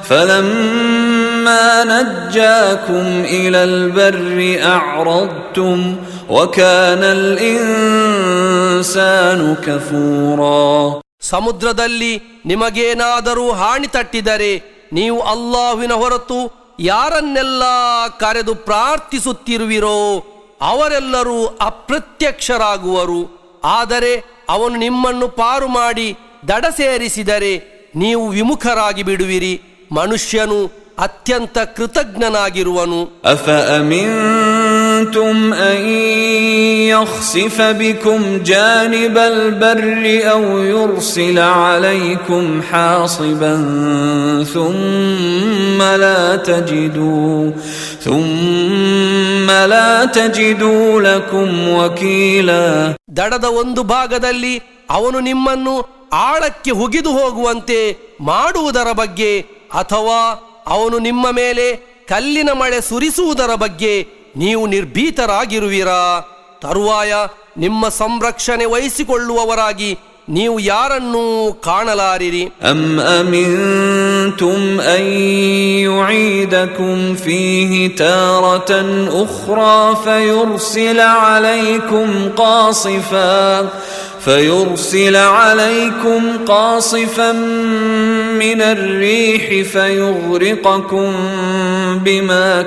A: ಫಲಮ್ಮಾ ನಜ್ಜಾಕುಂ ಇಲಲ್ ಬರ್ರಿ ಅಅರದ್ತುಂ ವಕಾನಲ್ ಇನ್ಸಾನು ಕಫೂರಾ.
B: ಸಮುದ್ರದಲ್ಲಿ ನಿಮಗೇನಾದರೂ ಹಾನಿ ತಟ್ಟಿದರೆ ನೀವು ಅಲ್ಲಾಹ್ವಿನ ಹೊರತು ಯಾರನ್ನೆಲ್ಲ ಕರೆದು ಪ್ರಾರ್ಥಿಸುತ್ತಿರುವಿರೋ ಅವರೆಲ್ಲರೂ ಅಪ್ರತ್ಯಕ್ಷರಾಗುವರು. ಆದರೆ ಅವನು ನಿಮ್ಮನ್ನು ಪಾರು ಮಾಡಿ ದಡ ಸೇರಿಸಿದರೆ ನೀವು ವಿಮುಖರಾಗಿ ಬಿಡುವಿರಿ. ಮನುಷ್ಯನು ಅತ್ಯಂತ ಕೃತಜ್ಞನಾಗಿರುವನು.
A: ಅಫಅಮಿನ್ತುಂ ಅನ್ ಯಖ್ಸಿಫ ಬಿಕುಂ ಜಾನಿಬಲ್ ಬರ್ರಿ ಔ ಯುರ್ಸಿಲ ಅಲೈಕುಂ ಹಾಸಿಬನ್ ಥುಮ್ಮ ಲಾ ತಜಿದೂ ಲಕುಂ ವಕೀಲಾ.
B: ದಡದ ಒಂದು ಭಾಗದಲ್ಲಿ ಅವನು ನಿಮ್ಮನ್ನು ಆಳಕ್ಕೆ ಹುಗಿದು ಹೋಗುವಂತೆ ಮಾಡುವುದರ ಬಗ್ಗೆ ಅಥವಾ ಅವನು ನಿಮ್ಮ ಮೇಲೆ ಕಲ್ಲಿನ ಮಳೆ ಸುರಿಸುವುದರ ಬಗ್ಗೆ ನೀವು ನಿರ್ಭೀತರಾಗಿರುವಿರಾ? ತರುವಾಯ ನಿಮ್ಮ ಸಂರಕ್ಷಣೆ ವಹಿಸಿಕೊಳ್ಳುವವರಾಗಿ ನೀವು ಯಾರನ್ನೂ ಕಾಣಲಾರಿರಿ.
A: ಅಮ್ ಅಮಿನ್ತುಂ ಅನ್ ಯುഈದಕುಂ ಫೀಹಿ ತಾರತನ್ ಉಖ್ರಾ ಫಯುರ್ಸಿಲ ಅಲೈಕುಂ ಕಾಸಿಫನ್ من الريح فيغرقكم بما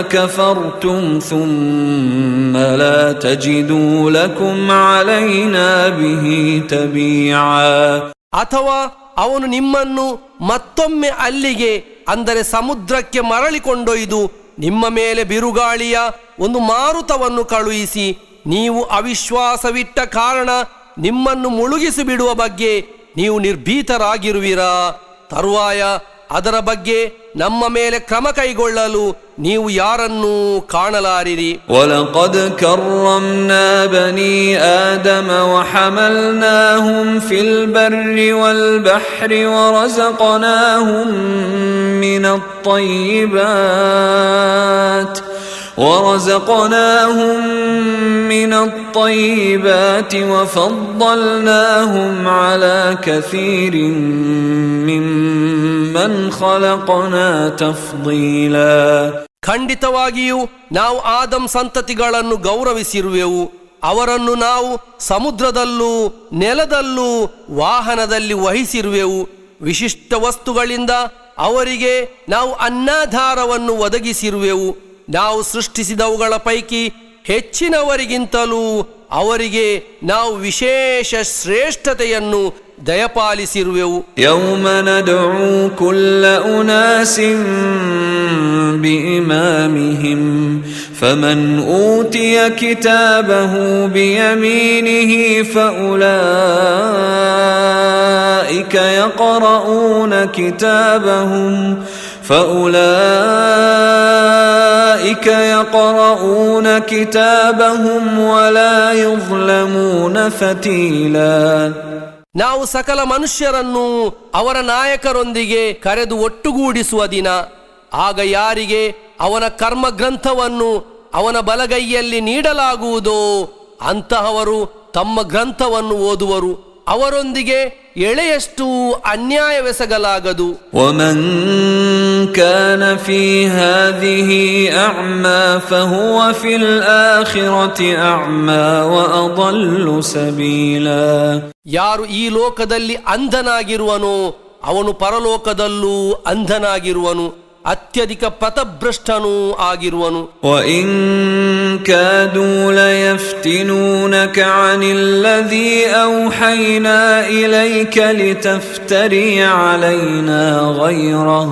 A: كفرتم ثم لا تجدوا لكم علينا به تبيعا.
B: ಅಥವಾ ಅವನು ನಿಮ್ಮನ್ನು ಮತ್ತೊಮ್ಮೆ ಅಲ್ಲಿಗೆ ಅಂದರೆ ಸಮುದ್ರಕ್ಕೆ ಮರಳಿಕೊಂಡೊಯ್ದು ನಿಮ್ಮ ಮೇಲೆ ಬಿರುಗಾಳಿಯ ಒಂದು ಮಾರುತವನ್ನು ಕಳುಹಿಸಿ ನೀವು ಅವಿಶ್ವಾಸವಿಟ್ಟ ಕಾರಣ ನಿಮ್ಮನ್ನು ಮುಳುಗಿಸಿ ಬಿಡುವ ಬಗ್ಗೆ ನೀವು ನಿರ್ಭೀತರಾಗಿರುವಿರಾ? ತರುವಾಯ ಅದರ ಬಗ್ಗೆ ನಮ್ಮ ಮೇಲೆ ಕ್ರಮ ಕೈಗೊಳ್ಳಲು ನೀವು ಯಾರನ್ನೂ ಕಾಣಲಾರಿರಿ.
A: ವಲಕದ್ ಕರ್ರಮ್ನಾ ಬನೀ ಆದಮ ವಹಮಲ್ನಾಹುಂ ಫಿಲ್ ಬರ್ರಿ ವಲ್ ಬಹ್ರಿ ವರಜಕ್ನಾಹುಂ ಮಿನತ್ طيبات وفضلناهم على كثير ممن خلقنا تفضيلا.
B: ಖಂಡಿತವಾಗಿಯೂ ನಾವು ಆದಮ್ ಸಂತತಿಗಳನ್ನು ಗೌರವಿಸಿರುವೆವು. ಅವರನ್ನು ನಾವು ಸಮುದ್ರದಲ್ಲೂ ನೆಲದಲ್ಲೂ ವಾಹನದಲ್ಲಿ ವಹಿಸಿರುವೆವು. ವಿಶಿಷ್ಟ ವಸ್ತುಗಳಿಂದ ಅವರಿಗೆ ನಾವು ಅನ್ನಾಧಾರವನ್ನು ಒದಗಿಸಿರುವೆವು. ನಾವು ಸೃಷ್ಟಿಸಿದವುಗಳ ಪೈಕಿ ಹೆಚ್ಚಿನವರಿಗಿಂತಲೂ ಅವರಿಗೆ ನಾವು ವಿಶೇಷ ಶ್ರೇಷ್ಠತೆಯನ್ನು ದಯಪಾಲಿಸಿರುವೆವು.
A: ಯೌಮ ನದಉ ಕುಲ್ಲ ಉನಾಸಿನ್ ಬಿಇಮಾಮಿಹಿಂ ಫಮನ್ ಊತಿಯ ಕಿತಾಬಹು ಬಿಯಮೀನಿಹಿ ಫೌಲಾಯಿಕ ಯಕ್ರಊನ ಕಿತಾಬಹum ولا يظلمون فتيلا.
B: ನಾವು ಸಕಲ ಮನುಷ್ಯರನ್ನು ಅವರ ನಾಯಕರೊಂದಿಗೆ ಕರೆದು ಒಟ್ಟುಗೂಡಿಸುವ ದಿನ, ಆಗ ಯಾರಿಗೆ ಅವನ ಕರ್ಮ ಗ್ರಂಥವನ್ನು ಅವನ ಬಲಗೈಯಲ್ಲಿ ನೀಡಲಾಗುವುದೋ ಅಂತಹವರು ತಮ್ಮ ಗ್ರಂಥವನ್ನು ಓದುವರು. ಅವರೊಂದಿಗೆ ಎಳೆಯಷ್ಟು ಅನ್ಯಾಯವೆಸಗಲಾಗದು.
A: ومن كان في هذه أعمى فهو في الآخرة أعمى وأضل سبيلا.
B: ಯಾರು ಈ ಲೋಕದಲ್ಲಿ ಅಂಧನಾಗಿರುವನೋ ಅವನು ಪರಲೋಕದಲ್ಲೂ ಅಂಧನಾಗಿರುವನು, ಅತ್ಯಧಿಕ ಪಥಭ್ರಷ್ಟನೂ ಆಗಿರುವನು.
A: وَإِن كَادُوا لَيَفْتِنُونَكَ عَنِ الَّذِي أَوْحَيْنَا إِلَيْكَ لِتَفْتَرِيَ عَلَيْنَا غَيْرَهُ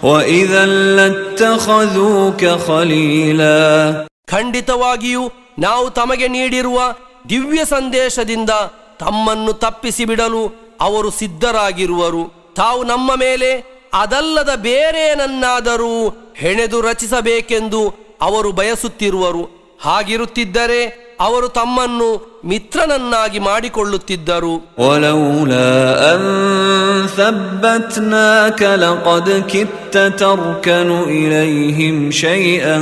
A: وَإِذًا لَاتَّخَذُوكَ خَلِيلًا.
B: ಖಂಡಿತವಾಗಿಯೂ ನಾವು ತಮಗೆ ನೀಡಿರುವ ದಿವ್ಯ ಸಂದೇಶದಿಂದ ತಮ್ಮನ್ನು ತಪ್ಪಿಸಿ ಬಿಡಲು ಅವರು ಸಿದ್ಧರಾಗಿರುವರು. ತಾವು ನಮ್ಮ ಮೇಲೆ ಅದಲ್ಲದ ಬೇರೇನನ್ನಾದರೂ ಹೆಣೆದು ರಚಿಸಬೇಕೆಂದು ಅವರು ಬಯಸುತ್ತಿರುವರು. ಹಾಗಿರುತ್ತಿದ್ದರೆ ಅವರು ತಮ್ಮನ್ನು ಮಿತ್ರನನ್ನಾಗಿ ಮಾಡಿಕೊಳ್ಳುತ್ತಿದ್ದರು.
A: وَلَوْلَا أَن ثَبَّتْنَاكَ لَقَدْ كِدتَّ تَرْكَنُ إِلَيْهِمْ شَيْئًا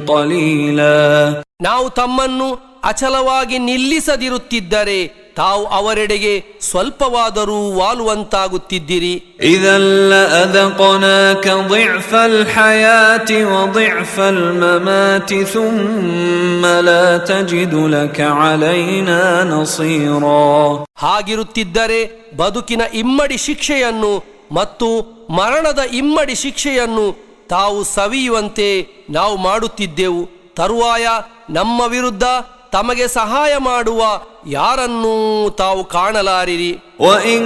A: قَلِيلًا. ನಾವು ತಮ್ಮನ್ನು ಅಚಲವಾಗಿ ನಿಲ್ಲಿಸದಿರುತ್ತಿದ್ದರೆ ತಾವು ಅವರೆಡೆಗೆ ಸ್ವಲ್ಪವಾದರೂ ವಾಲುವಂತಾಗುತ್ತಿದ್ದಿರಿ. إِذًا لَأَذَقْنَاكَ ضِعْفَ الْحَيَاةِ وَضِعْفَ الْمَمَاتِ ثُمَّ لَا تَجِدُ لَكَ عَلَيْنَا نَصِيرًا.
B: ಹಾಗಿರುತ್ತಿದ್ದರೆ ಬದುಕಿನ ಇಮ್ಮಡಿ ಶಿಕ್ಷೆಯನ್ನು ಮತ್ತು ಮರಣದ ಇಮ್ಮಡಿ ಶಿಕ್ಷೆಯನ್ನು ತಾವು ಸವಿಯುವಂತೆ ನಾವು ಮಾಡುತ್ತಿದ್ದೆವು. ತರುವಾಯ ನಮ್ಮ ವಿರುದ್ಧ ತಮಗೆ ಸಹಾಯ ಮಾಡುವ ಯಾರನ್ನೂ ತಾವು ಕಾಣಲಾರಿರಿ.
A: وَإِن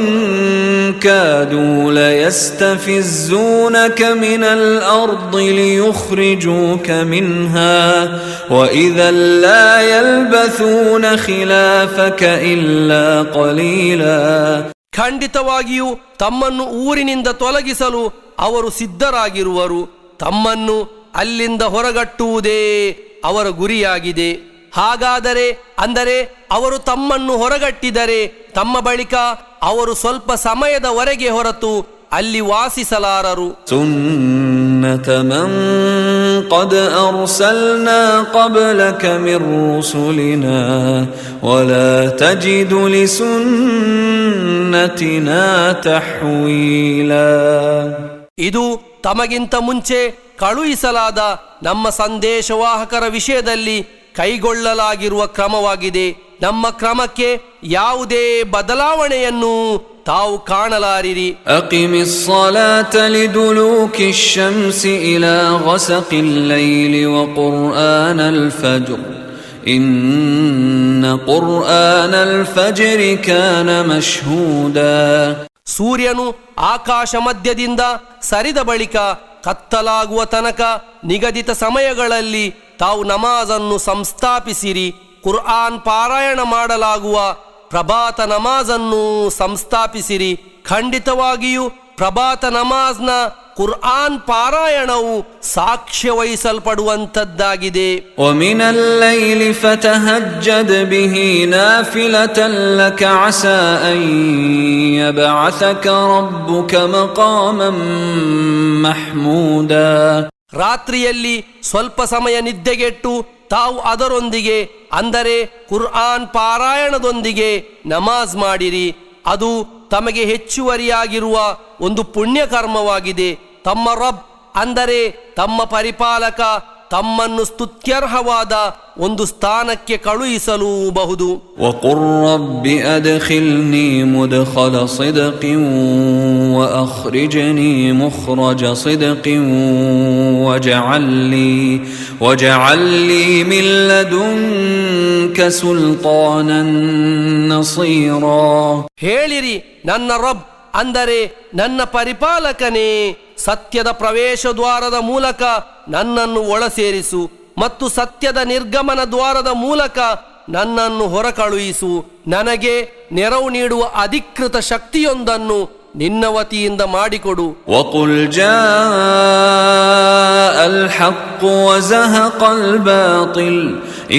A: كَادُوا لَيَسْتَفِزُّونَكَ مِنَ الْأَرْضِ لِيُخْرِجُوكَ مِنْهَا وَإِذًا لَّا يَلْبَثُونَ خِلَافَكَ إِلَّا قَلِيلًا.
B: ಖಂಡಿತವಾಗಿಯೂ ತಮ್ಮನ್ನು ಊರಿನಿಂದ ತೊಲಗಿಸಲು ಅವರು ಸಿದ್ಧರಾಗಿರುವರು. ತಮ್ಮನ್ನು ಅಲ್ಲಿಂದ ಹೊರಗಟ್ಟುವುದೇ ಅವರ ಗುರಿಯಾಗಿದೆ. ಹಾಗಾದರೆ ಅಂದರೆ ಅವರು ತಮ್ಮನ್ನು ಹೊರಗಟ್ಟಿದರೆ ತಮ್ಮ ಬಳಿಕ ಅವರು ಸ್ವಲ್ಪ ಸಮಯದವರೆಗೆ ಹೊರತು ಅಲ್ಲಿ ವಾಸಿಸಲಾರರು.
A: ಸುನ್ನತ ಮನ್ قد أرسلنا قبلك من رسلنا ولا تجد لسنتنا تحويلا.
B: ಇದು ತಮಗಿಂತ ಮುಂಚೆ ಕಳುಹಿಸಲಾದ ನಮ್ಮ ಸಂದೇಶವಾಹಕರ ವಿಷಯದಲ್ಲಿ ಕೈಗೊಳ್ಳಲಾಗಿರುವ ಕ್ರಮವಾಗಿದೆ. ನಮ್ಮ ಕ್ರಮಕ್ಕೆ ಯಾವುದೇ ಬದಲಾವಣೆಯನ್ನು ತಾವು ಕಾಣಲಾರಿರಿ.
A: ಅಕಿಮಿಸ್ ಸಲಾತ ಲಿದುಲೂಕಿ ಶಂಸಿ ಇಲಾ ಗಸಕಿಲ್ ಲೈಲಿ ವ ಕುರ್ಆನಲ್ ಫಜ್ರ್ ಇನ್ನ ಕುರ್ಆನಲ್ ಫಜ್ರಿ ಕಾನ ಮಶ್ಹೂದಾ.
B: ಸೂರ್ಯನು ಆಕಾಶ ಮಧ್ಯದಿಂದ ಸರಿದ ಬಳಿಕ ಕತ್ತಲಾಗುವ ತನಕ ನಿಗದಿತ ಸಮಯಗಳಲ್ಲಿ ತಾವು ನಮಾಜನ್ನು ಸಂಸ್ಥಾಪಿಸಿರಿ. ಕುರ್ಆನ್ ಪಾರಾಯಣ ಮಾಡಲಾಗುವ ಪ್ರಭಾತ ನಮಾಜನ್ನು ಸಂಸ್ಥಾಪಿಸಿರಿ. ಖಂಡಿತವಾಗಿಯೂ ಪ್ರಭಾತ ನಮಾಜ್ನ ಕುರ್ಆನ್ ಪಾರಾಯಣವು ಸಾಕ್ಷ್ಯ ವಹಿಸಲ್ಪಡುವಂಥದ್ದಾಗಿದೆ.
A: وَمِنَ اللَّيْلِ فَتَهَجَّدْ بِهِ نَافِلَةً لَكَ عَسَىٰ أَن يَبْعَثَكَ رَبُّكَ مَقَامًا مَحْمُودًا.
B: ರಾತ್ರಿಯಲ್ಲಿ ಸ್ವಲ್ಪ ಸಮಯ ನಿದ್ದೆಗೆಟ್ಟು ತಾವು ಅದರೊಂದಿಗೆ ಅಂದರೆ ಕುರ್ಆನ್ ಪಾರಾಯಣದೊಂದಿಗೆ ನಮಾಜ್ ಮಾಡಿರಿ. ಅದು ತಮಗೆ ಹೆಚ್ಚುವರಿಯಾಗಿರುವ ಒಂದು ಪುಣ್ಯ ಕರ್ಮವಾಗಿದೆ. ತಮ್ಮ ರಬ್ ಅಂದರೆ ತಮ್ಮ ಪರಿಪಾಲಕ ತಮ್ಮನ್ನು ಸ್ತುತ್ಯರ್ಹವಾದ ಒಂದು ಸ್ಥಾನಕ್ಕೆ ಕಳುಹಿಸಲೂಬಹುದು.
A: وَقُلْ رَبِّ أَدْخِلْنِي مُدْخَلَ صِدْقٍ وَأَخْرِجْنِي مُخْرَجَ صِدْقٍ وَاجْعَلْ لِي مِن لَّدُنكَ سُلْطَانًا نَصِيرًا.
B: ಹೇಳಿರಿ, ನನ್ನ ರಬ್ ಅಂದರೆ ನನ್ನ ಪರಿಪಾಲಕನೇ, ಸತ್ಯದ ಪ್ರವೇಶ ದ್ವಾರದ ಮೂಲಕ ನನ್ನನ್ನು ಒಳಸೇರಿಸು ಮತ್ತು ಸತ್ಯದ ನಿರ್ಗಮನ ದ್ವಾರದ ಮೂಲಕ ನನ್ನನ್ನು ಹೊರಕಳುಹಿಸು. ನನಗೆ ನೆರವು ನೀಡುವ ಅಧಿಕೃತ ಶಕ್ತಿಯೊಂದನ್ನು ನಿನ್ನ ವತಿಯಿಂದ ಮಾಡಿಕೊಡು.
A: وَقُلْ جَاءَ الْحَقُّ وَزَهَقَ الْبَاطِلُ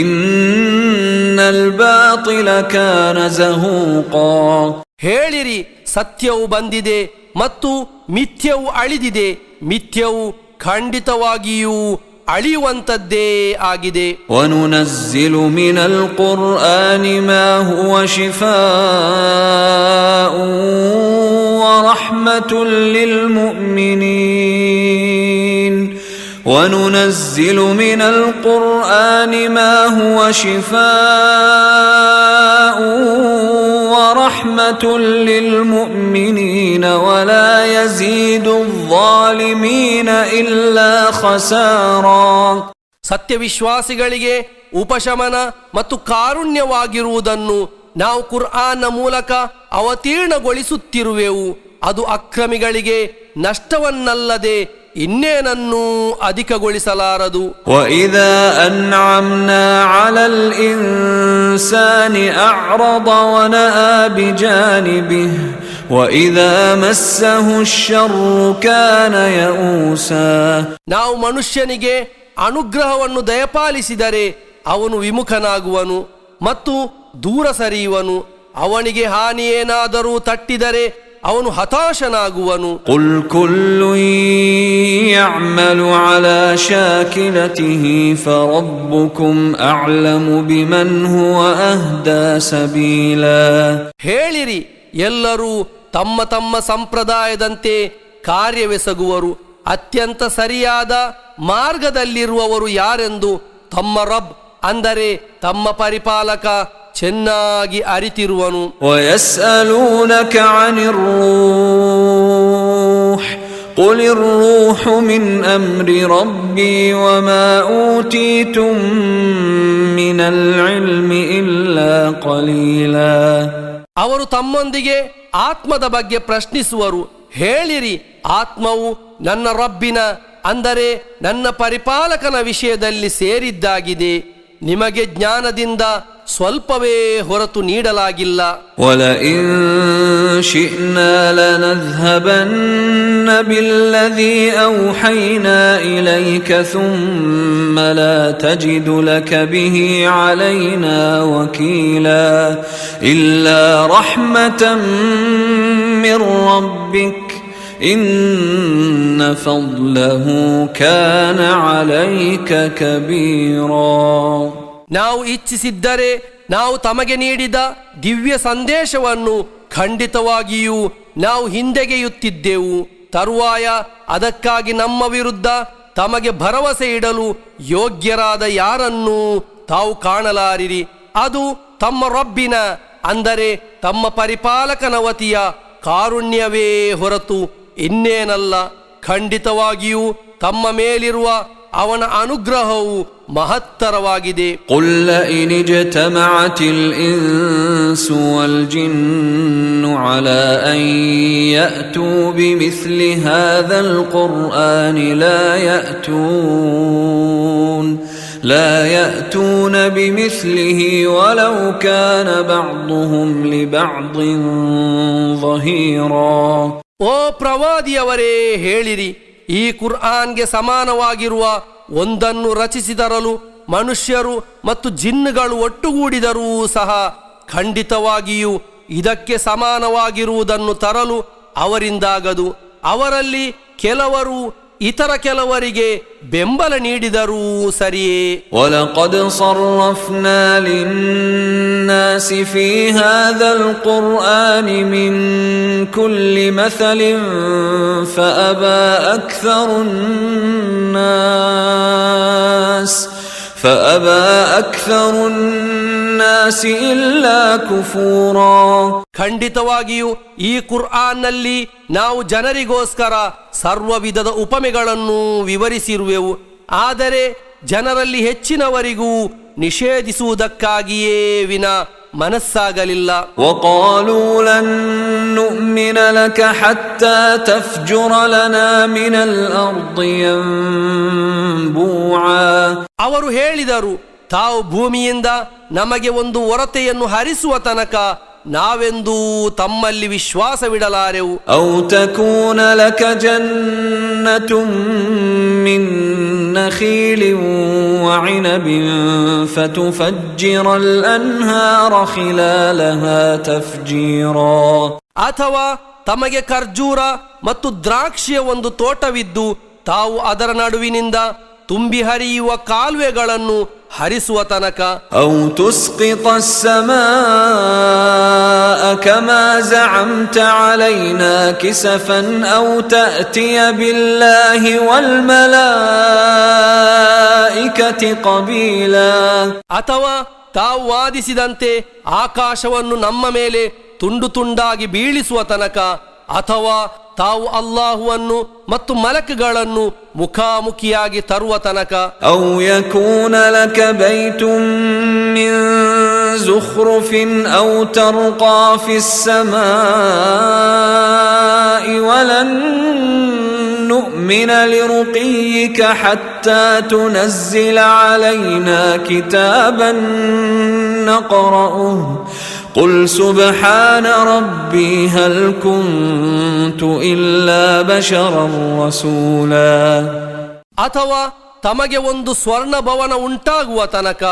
A: إِنَّ الْبَاطِلَ كَانَ زَهُوقًا. ಹೇಳಿರಿ, ಸತ್ಯವು ಬಂದಿದೆ ಮತ್ತು ಮಿಥ್ಯವು ಅಳಿದಿದೆ. ಮಿಥ್ಯವು ಖಂಡಿತವಾಗಿಯೂ ಅಳಿಯುವಂಥದ್ದೇ ಆಗಿದೆ. وَنُنَزِّلُ مِنَ الْقُرْآنِ مَا هُوَ شِفَاءٌ وَرَحْمَةٌ لِّلْمُؤْمِنِينَ وَنُنَزِّلُ مِنَ الْقُرْآنِ مَا هُوَ شِفَاءٌ وَرَحْمَةٌ رحمة للمؤمنين ولا يزيد الظالمين إلا خسارا.
B: ಸತ್ಯವಿಶ್ವಾಸಿಗಳಿಗೆ ಉಪಶಮನ ಮತ್ತು ಕಾರುಣ್ಯವಾಗಿರುವುದನ್ನು ನಾವು ಕುರ್ಆನ್ನ ಮೂಲಕ ಅವತೀರ್ಣಗೊಳಿಸುತ್ತಿರುವೆವು. ಅದು ಅಕ್ರಮಿಗಳಿಗೆ ನಷ್ಟವನ್ನಲ್ಲದೆ ಇನ್ನೇನನ್ನೂ ಅಧಿಕಗೊಳಿಸಲಾರದು.
A: وَإِذَا أَنْعَمْنَا عَلَى الْإِنسَانِ أَعْرَضَ وَنَأَى بِجَانِبِهِ وَإِذَا مَسَّهُ الشَّرُّ كَانَ يَئُوسًا.
B: ನಾವು ಮನುಷ್ಯನಿಗೆ ಅನುಗ್ರಹವನ್ನು ದಯಪಾಲಿಸಿದರೆ ಅವನು ವಿಮುಖನಾಗುವನು ಮತ್ತು ದೂರ ಸರಿಯುವನು. ಅವನಿಗೆ ಹಾನಿಯೇನಾದರೂ ತಟ್ಟಿದರೆ ಅವನು ಹತಾಶನಾಗುವನು.
A: قُلْ كُلٌّ يَعْمَلُ عَلَى شَاكِلَتِهِ فَرَبُّكُمْ أَعْلَمُ بِمَنْ هُوَ أَهْدَى سَبِيلًا. ಹೇಳಿರಿ, ಎಲ್ಲರೂ ತಮ್ಮ ತಮ್ಮ ಸಂಪ್ರದಾಯದಂತೆ ಕಾರ್ಯವೆಸಗುವರು. ಅತ್ಯಂತ ಸರಿಯಾದ ಮಾರ್ಗದಲ್ಲಿರುವವರು ಯಾರೆಂದು ತಮ್ಮ ರಬ್ ಅಂದರೆ ತಮ್ಮ ಪರಿಪಾಲಕ ಚೆನ್ನಾಗಿ ಅರಿತಿರುವನು. وَيَسْأَلُونَكَ عَنِ الرُّوحِ قُلِ الرُّوحُ مِنْ أَمْرِ رَبِّي وَمَا أُوتِيتُم مِّنَ الْعِلْمِ إِلَّا قَلِيلًا.
B: ಅವರು ತಮ್ಮೊಂದಿಗೆ ಆತ್ಮದ ಬಗ್ಗೆ ಪ್ರಶ್ನಿಸುವರು. ಹೇಳಿರಿ, ಆತ್ಮವು ನನ್ನ ರಬ್ಬಿನ ಅಂದರೆ ನನ್ನ ಪರಿಪಾಲಕನ ವಿಷಯದಲ್ಲಿ ಸೇರಿದ್ದಾಗಿದೆ. ನಿಮಗೆ ಜ್ಞಾನದಿಂದ ಸ್ವಲ್ಪವೇ ಹೊರತು ನೀಡಲಾಗಿಲ್ಲ.
A: وَلَئِن شِئْنَا لَنَذْهَبَنَّ بِالَّذِي أَوْحَيْنَا إِلَيْكَ ثُمَّ لَا تَجِدُ لَكَ بِهِ عَلَيْنَا وَكِيلًا إِلَّا رَحْمَةً مِّن رَّبِّكَ إِنَّ فَضْلَهُ كَانَ عَلَيْكَ كَبِيرًا.
B: ನಾವು ಇಚ್ಛಿಸಿದ್ದರೆ ನಾವು ತಮಗೆ ನೀಡಿದ ದಿವ್ಯ ಸಂದೇಶವನ್ನು ಖಂಡಿತವಾಗಿಯೂ ನಾವು ಹಿಂದೆಗೆಯುತ್ತಿದ್ದೆವು. ತರುವಾಯ ಅದಕ್ಕಾಗಿ ನಮ್ಮ ವಿರುದ್ಧ ತಮಗೆ ಭರವಸೆ ಇಡಲು ಯೋಗ್ಯರಾದ ಯಾರನ್ನೂ ತಾವು ಕಾಣಲಾರಿರಿ. ಅದು ತಮ್ಮ ರಬ್ಬಿನ ಅಂದರೆ ತಮ್ಮ ಪರಿಪಾಲಕನ ವತಿಯ ಕಾರುಣ್ಯವೇ ಹೊರತು ಇನ್ನೇನಲ್ಲ. ಖಂಡಿತವಾಗಿಯೂ ತಮ್ಮ ಮೇಲಿರುವ ಅವನ ಅನುಗ್ರಹವು ಮಹತ್ತರವಾಗಿದೆ.
A: قُلْ لَئِنِ اجْتَمَعَتِ الْإِنسُ وَالْجِنُّ عَلَى أَن يَأْتُوا بِمِثْلِ هَذَا الْقُرْآنِ لَا يَأْتُونَ بِمِثْلِهِ وَلَوْ كَانَ بَعْضُهُمْ لِبَعْضٍ ظَهِيرًا.
B: ಓ ಪ್ರವಾದಿಯವರೇ, ಹೇಳಿರಿ, ಈ ಕುರ್ಆನ್ಗೆ ಸಮಾನವಾಗಿರುವ ಒಂದನ್ನು ರಚಿಸಿದರಲು ಮನುಷ್ಯರು ಮತ್ತು ಜಿನ್ನುಗಳು ಒಟ್ಟುಗೂಡಿದರೂ ಸಹ ಖಂಡಿತವಾಗಿಯೂ ಇದಕ್ಕೆ ಸಮಾನವಾಗಿರುವುದನ್ನು ತರಲು ಅವರಿಂದಾಗದು. ಅವರಲ್ಲಿ ಕೆಲವರು ಇತರ ಕೆಲವರಿಗೆ ಬೆಂಬಲ ನೀಡಿದರೂ ಸರಿಯೇ.
A: وَلَقَدْ صَرَّفْنَا لِلنَّاسِ فِي هَذَا الْقُرْآنِ مِنْ كُلِّ مَثَلٍ فَأَبَى أَكْثَرُ النَّاسِ إِلَّا كُفُورًا.
B: ಖಂಡಿತವಾಗಿಯೂ ಈ ಕುರ್ಆನ್ನಲ್ಲಿ ನಾವು ಜನರಿಗೋಸ್ಕರ ಸರ್ವ ವಿಧದ ಉಪಮೆಗಳನ್ನು ವಿವರಿಸಿರುವೆವು. ಆದರೆ ಜನರಲ್ಲಿ ಹೆಚ್ಚಿನವರಿಗೂ ನಿಷೇಧಿಸುವುದಕ್ಕಾಗಿಯೇ ವಿನ ಮನಸ್ಸಾಗಲಿಲ್ಲ.
A: وَقَالُوا لَن نُّؤْمِنَ لَكَ حَتَّى تَفْجُرَ لَنَا مِنَ الْأَرْضِ يَنبُوعًا. ಅವರು ಹೇಳಿದರು, ತಾವು ಭೂಮಿಯಿಂದ ನಮಗೆ ಒಂದು ಒರತೆಯನ್ನು ಹರಿಸುವ ತನಕ ನಾವೆಂದೂ ತಮ್ಮಲ್ಲಿ ವಿಶ್ವಾಸವಿಡಲಾರೆವು. أَوْ تَكُونَ لَكَ جَنَّةٌ مِّن نَّخِيلٍ وَعِنَبٍ فَتُفَجِّرَ الْأَنْهَارَ خِلَالَهَا تَفْجِيرًا.
B: ಅಥವಾ ತಮಗೆ ಖರ್ಜೂರ ಮತ್ತು ದ್ರಾಕ್ಷಿಯ ಒಂದು ತೋಟವಿದ್ದು ತಾವು ಅದರ ನಡುವಿನಿಂದ ತುಂಬಿ ಹರಿಯುವ ಕಾಲುವೆಗಳನ್ನು ಹರಿಸುವ ತನಕ.
A: أو تسقط السماء كما زعمت علينا كسفا أو تأتي بالله والملائكة قبيلا.
B: ಅಥವಾ ತಾವು ವಾದಿಸಿದಂತೆ ಆಕಾಶವನ್ನು ನಮ್ಮ ಮೇಲೆ ತುಂಡು ತುಂಡಾಗಿ ಬೀಳಿಸುವ ತನಕ, ಅಥವಾ ತಾವು ಅಲ್ಲಾಹುವನ್ನು ಮತ್ತು ಮಲಕ್ಗಳನ್ನು ಮುಖಾಮುಖಿಯಾಗಿ ತರುವ ತನಕ.
A: ಔ ಯಕೂನ ಲಕ ಬೈತುಂ ಮಿನ್ ಜುಖ್ರುಫಿನ್ ಔ ತರ್ಕಾ ಫಿಸ್ ಸಮಾಇ ವಲನ್ ನು'ಮಿನ ಲಿರುಕಿಯಿಕ ಹತ್ತಾ ತುನಜ್ಜಿಲ ಅಲೈನಾ ಕಿತಾಬನ್ ನಕ್ರഉಹು قل سبحان ربي هل كنت إلا بشرا رسولا.
B: ಅಥವಾ ತಮಗೆ ಒಂದು ಸ್ವರ್ಣ ಭವನ ಉಂಟಾಗುವ ತನಕ,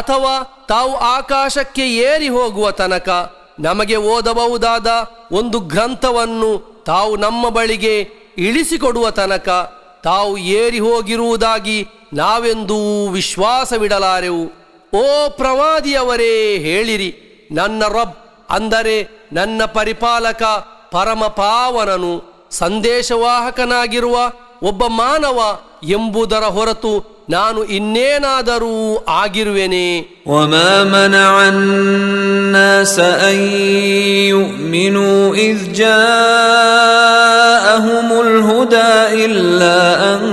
B: ಅಥವಾ ತಾವು ಆಕಾಶಕ್ಕೆ ಏರಿ ಹೋಗುವ ತನಕ, ನಮಗೆ ಓದಬಹುದಾದ ಒಂದು ಗ್ರಂಥವನ್ನು ತಾವು ನಮ್ಮ ಬಳಿಗೆ ಇಳಿಸಿಕೊಡುವ ತನಕ ತಾವು ಏರಿ ಹೋಗಿರುವುದಾಗಿ ನಾವೆಂದೂ ವಿಶ್ವಾಸವಿಡಲಾರೆವು. ಓ ಪ್ರವಾದಿಯವರೇ, ಹೇಳಿರಿ, ನನ್ನ ರಬ್ ಅಂದರೆ ನನ್ನ ಪರಿಪಾಲಕ ಪರಮ ಪಾವನನು ಸಂದೇಶವಾಹಕನಾಗಿರುವ ಒಬ್ಬ ಮಾನವ ಎಂಬುದರ ಹೊರತು ನಾನು ಇನ್ನೇನಾದರೂ ಆಗಿರುವೆನೆ.
A: ವಮಾ ಮನಅ ಅನ್ನಾಸ ಅನ್ ಯುಮಿನೂ ಇಜ್ ಜಾಅಹುಮುಲ್ ಹುದಾ ಇಲ್ಲಾ ಅನ್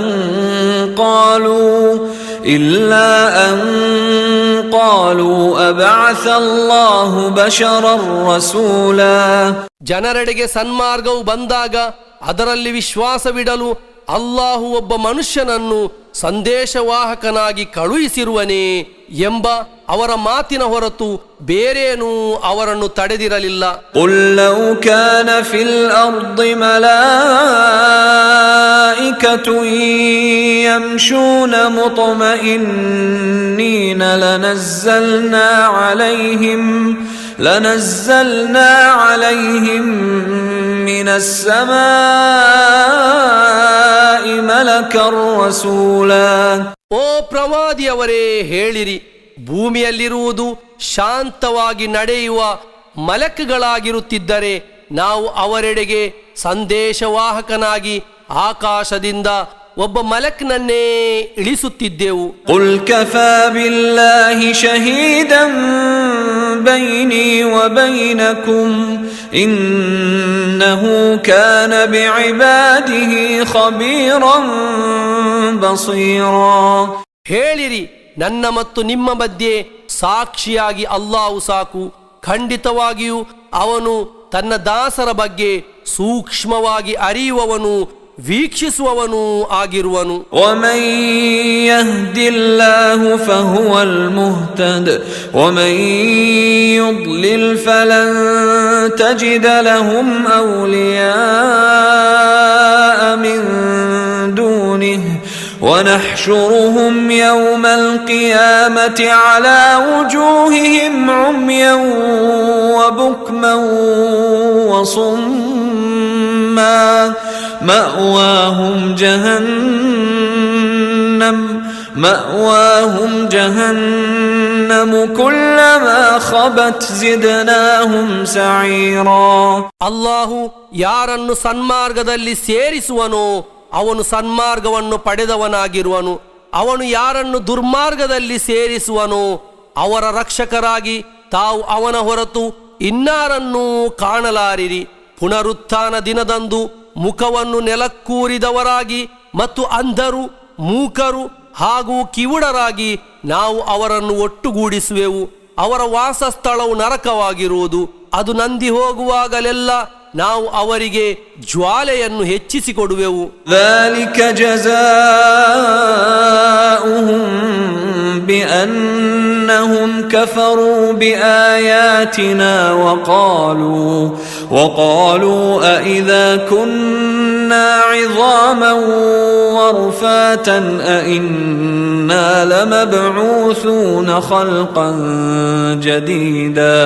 A: قالوا أبعث الله بشرا رسولا.
B: ಜನರೆಡೆಗೆ ಸನ್ಮಾರ್ಗವು ಬಂದಾಗ ಅದರಲ್ಲಿ ವಿಶ್ವಾಸವಿಡಲು ಅಲ್ಲಾಹು ಒಬ್ಬ ಮನುಷ್ಯನನ್ನು ಸಂದೇಶವಾಹಕನಾಗಿ ಕಳುಹಿಸಿರುವನೇ ಎಂಬ ಅವರ ಮಾತಿನ ಹೊರತು ಬೇರೇನೂ ಅವರನ್ನು ತಡೆದಿರಲಿಲ್ಲ.
A: ಕುಲ್ ಲೌ ಕಾನ ಫಿಲ್ ಅರ್ದಿ ಮಲಾಯಿಕತುನ್ ಯಮ್ಶೂನ ಮುತ್ಮಇನ್ನೀನ ಲನzzalna ಅಲೈಹಿಂ ಮಿನಸ್ ಸಮಾಇ ಮಲಕರ್ ರಸೂಲಾ.
B: ಓ ಪ್ರವಾದಿಯವರೇ, ಹೇಳಿರಿ, ಭೂಮಿಯಲ್ಲಿರುವುದು ಶಾಂತವಾಗಿ ನಡೆಯುವ ಮಲಕ್ಗಳಾಗಿರುತ್ತಿದ್ದರೆ ನಾವು ಅವರೆಡೆಗೆ ಸಂದೇಶವಾಹಕನಾಗಿ ಆಕಾಶದಿಂದ ಒಬ್ಬ ಮಲಕ್ನನ್ನೇ ಇಳಿಸುತ್ತಿದ್ದೆವು.
A: ಕುಲ್ ಕಫಾ ಬಿಲ್ಲಾಹಿ ಶಹೀದನ್ ಬೈನಿ ವ ಬೈನಕುಂ ಇನ್ನಹು ಕಾನ ಬಿಇಬಾದಿಹಿ ಖಬೀರನ್ ಬಸೀರಾ.
B: ಹೇಳಿರಿ, ನನ್ನ ಮತ್ತು ನಿಮ್ಮ ಮಧ್ಯೆ ಸಾಕ್ಷಿಯಾಗಿ ಅಲ್ಲಾಹು ಸಾಕು. ಖಂಡಿತವಾಗಿಯೂ ಅವನು ತನ್ನ ದಾಸರ ಬಗ್ಗೆ ಸೂಕ್ಷ್ಮವಾಗಿ ಅರಿಯುವವನು, ವೀಕ್ಷಿಸುವವನು ಆಗಿರುವನು.
A: ومن يهد الله فهو المهتد ومن يضلل فلن تجد لهم أولياء من دونه ونحشرهم يوم القيامة على وجوههم عميا وبكما وصما مأواهم جهنم كلما خبت زدناهم سعيرا.
B: ಅಲ್ಲಾಹು ಯಾರನ್ನು ಸನ್ಮಾರ್ಗದಲ್ಲಿ ಸೇರಿಸುವನೋ ಅವನು ಸನ್ಮಾರ್ಗವನ್ನು ಪಡೆದವನಾಗಿರುವನು. ಅವನು ಯಾರನ್ನು ದುರ್ಮಾರ್ಗದಲ್ಲಿ ಸೇರಿಸುವನೋ ಅವರ ರಕ್ಷಕರಾಗಿ ತಾವು ಅವನ ಹೊರತು ಇನ್ನಾರನ್ನೂ ಕಾಣಲಾರಿರಿ. ಪುನರುತ್ಥಾನ ದಿನದಂದು ಮುಖವನ್ನು ನೆಲಕ್ಕೂರಿದವರಾಗಿ ಮತ್ತು ಅಂಧರು, ಮೂಕರು ಹಾಗೂ ಕಿವುಡರಾಗಿ ನಾವು ಅವರನ್ನು ಒಟ್ಟುಗೂಡಿಸುವೆವು. ಅವರ ವಾಸಸ್ಥಳವು ನರಕವಾಗಿರುವುದು. ಅದು ನಂದಿ ಹೋಗುವಾಗಲೆಲ್ಲ ನಾವು ಅವರಿಗೆ ಜ್ವಾಲೆಯನ್ನು ಹೆಚ್ಚಿಸಿಕೊಡುವೆವು.
A: ذلك جزاؤهم بأنهم كفروا بآياتنا وقالوا أإذا كنا عظاما ورفاتا أإنا لمبعوثون خلقا جديدا.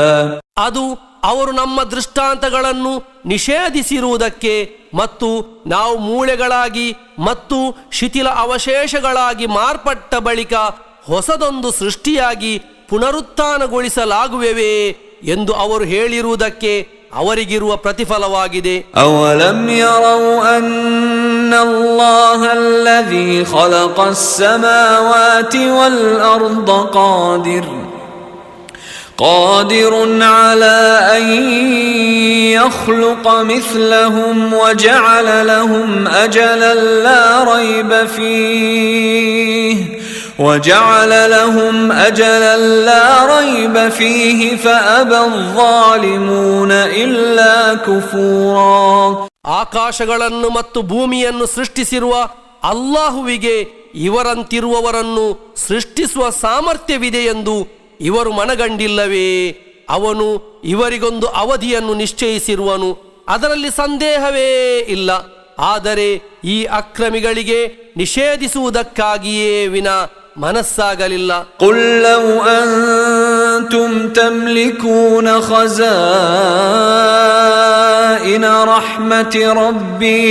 B: ಅದು ಅವರು ನಮ್ಮ ದೃಷ್ಟಾಂತಗಳನ್ನು ನಿಷೇಧಿಸಿರುವುದಕ್ಕೆ ಮತ್ತು ನಾವು ಮೂಳೆಗಳಾಗಿ ಮತ್ತು ಶಿಥಿಲ ಅವಶೇಷಗಳಾಗಿ ಮಾರ್ಪಟ್ಟ ಬಳಿಕ ಹೊಸದೊಂದು ಸೃಷ್ಟಿಯಾಗಿ ಪುನರುತ್ಥಾನಗೊಳಿಸಲಾಗುವೆವೇ ಎಂದು ಅವರು ಹೇಳಿರುವುದಕ್ಕೆ ಅವರಿಗಿರುವ ಪ್ರತಿಫಲವಾಗಿದೆ.
A: ಅವಲಂ ಯರೌ ಅನ್ನಲ್ಲಾಹ ಅಲ್ಲಜೀ ಖಲಖಸ್ ಸಮಾವಾತಿ ವಲ್ ಅರ್ದ قادر على أن يخلق مثلهم وجعل لهم أجلا لا ريب فيه فأبى الظالمون إلا كفورا.
B: ಆಕಾಶಗಳನ್ನು ಮತ್ತು ಭೂಮಿಯನ್ನು ಸೃಷ್ಟಿಸಿರುವ ಅಲ್ಲಾಹುವಿಗೆ ಇವರಂತಿರುವವರನ್ನು ಸೃಷ್ಟಿಸುವ ಸಾಮರ್ಥ್ಯವಿದೆ ಎಂದು ಇವರು ಮನಗಂಡಿಲ್ಲವೇ? ಅವನು ಇವರಿಗೊಂದು ಅವಧಿಯನ್ನು ನಿಶ್ಚಯಿಸಿರುವನು, ಅದರಲ್ಲಿ ಸಂದೇಹವೇ ಇಲ್ಲ. ಆದರೆ ಈ ಅಕ್ರಮಿಗಳಿಗೆ ನಿಷೇಧಿಸುವುದಕ್ಕಾಗಿಯೇ ವಿನ ಮನಸ್ಸಾಗಲಿಲ್ಲ.
A: قل لو أنتم تملكون خزائن رحمة ربي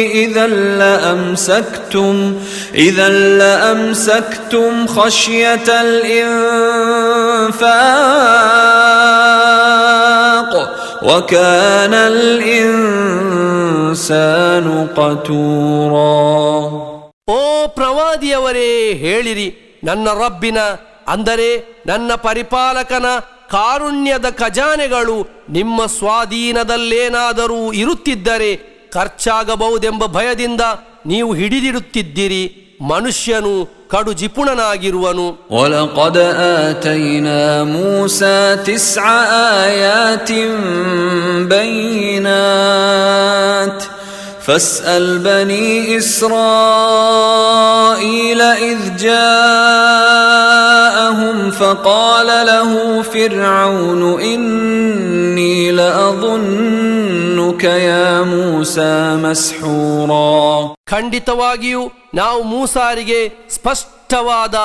A: إذا لأمسكتم خشية الإنفاق وكان الإنسان قتورا.
B: ಓ ಪ್ರವಾದಿಯವರೇ, ಹೇಳಿರಿ, ನನ್ನ ರಬ್ಬಿನ ಅಂದರೆ ನನ್ನ ಪರಿಪಾಲಕನ ಕಾರುಣ್ಯದ ಖಜಾನೆಗಳು ನಿಮ್ಮ ಸ್ವಾಧೀನದಲ್ಲೇನಾದರೂ ಇರುತ್ತಿದ್ದರೆ ಖರ್ಚಾಗಬಹುದೆಂಬ ಭಯದಿಂದ ನೀವು ಹಿಡಿದಿಡುತ್ತಿದ್ದಿರಿ. ಮನುಷ್ಯನು ಕಡು ಜಿಪುಣನಾಗಿರುವನು.
A: وَلَقَدْ آتَيْنَا مُوسَى 9 آيَاتٍ بَيِّنَاتٍ فاسأل بني إسرائيل إذ جاءهم فقال له فرعون إني لأظنك يا موسى مسحورا.
B: ಖಂಡಿತವಾಗಿಯೂ ನಾವು ಮೂಸಾರಿಗೆ ಸ್ಪಷ್ಟವಾದ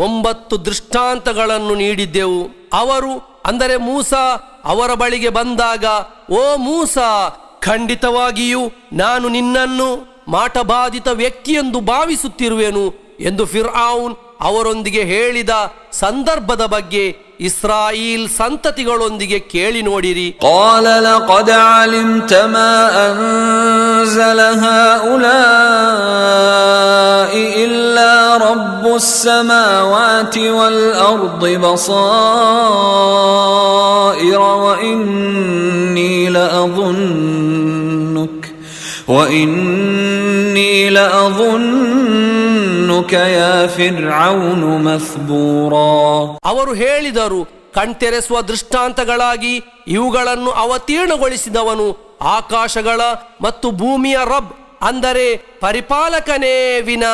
B: 9 ದೃಷ್ಟಾಂತಗಳನ್ನು ನೀಡಿದ್ದೆವು. ಅವರು ಅಂದರೆ ಮೂಸಾ ಅವರ ಬಳಿಗೆ ಬಂದಾಗ, ಓ ಮೂಸಾ, ಖಂಡಿತವಾಗಿಯೂ ನಾನು ನಿನ್ನನ್ನು ಮಾಟಬಾಧಿತ ವ್ಯಕ್ತಿಯೆಂದು ಭಾವಿಸುತ್ತಿರುವೆನು ಎಂದು ಫಿರ್ಔನ್ ಅವರೊಂದಿಗೆ ಹೇಳಿದ ಸಂದರ್ಭದ ಬಗ್ಗೆ ಇಸ್ರಾಯೇಲ್ ಸಂತತಿಗಳೊಂದಿಗೆ ಕೇಳಿ ನೋಡಿರಿ.
A: قال لقد علمت ما أنزل هؤلاء إلا رب السماوات والأرض بصائر وإني لأظنك يا فرعون مثبورا.
B: ಅವರು ಹೇಳಿದರು, ಕಣ್ತೆರೆಸುವ ದೃಷ್ಟಾಂತಗಳಾಗಿ ಇವುಗಳನ್ನು ಅವತೀರ್ಣಗೊಳಿಸಿದವನು ಆಕಾಶಗಳ ಮತ್ತು ಭೂಮಿಯ ರಬ್ ಅಂದರೆ ಪರಿಪಾಲಕನೇ ವಿನ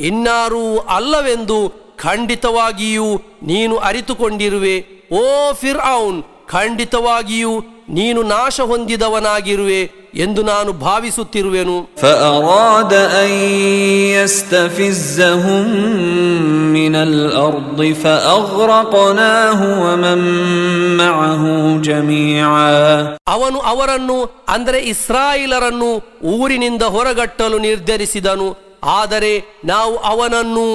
B: ಇನ್ನಾರೂ ಅಲ್ಲವೆಂದು ಖಂಡಿತವಾಗಿಯೂ ನೀನು ಅರಿತುಕೊಂಡಿರುವೆ. ಓ ಫಿರ್ಔನ್, ಖಂಡಿತವಾಗಿಯೂ ನೀನು ನಾಶ ಹೊಂದಿದವನಾಗಿರುವೆ ಎಂದು ನಾನು ಭಾವಿಸುತ್ತಿರುವೆನು.
A: فأراد أن يستفزهم من الأرض فأغرقناه ومن معه جميعا.
B: ಅವನು ಅವರನ್ನು ಅಂದರೆ ಇಸ್ರಾಯೇಲರನ್ನು ಊರಿನಿಂದ ಹೊರಗಟ್ಟಲು ನಿರ್ಧರಿಸಿದನು. ಆದರೆ ನಾವು ಅವನನ್ನು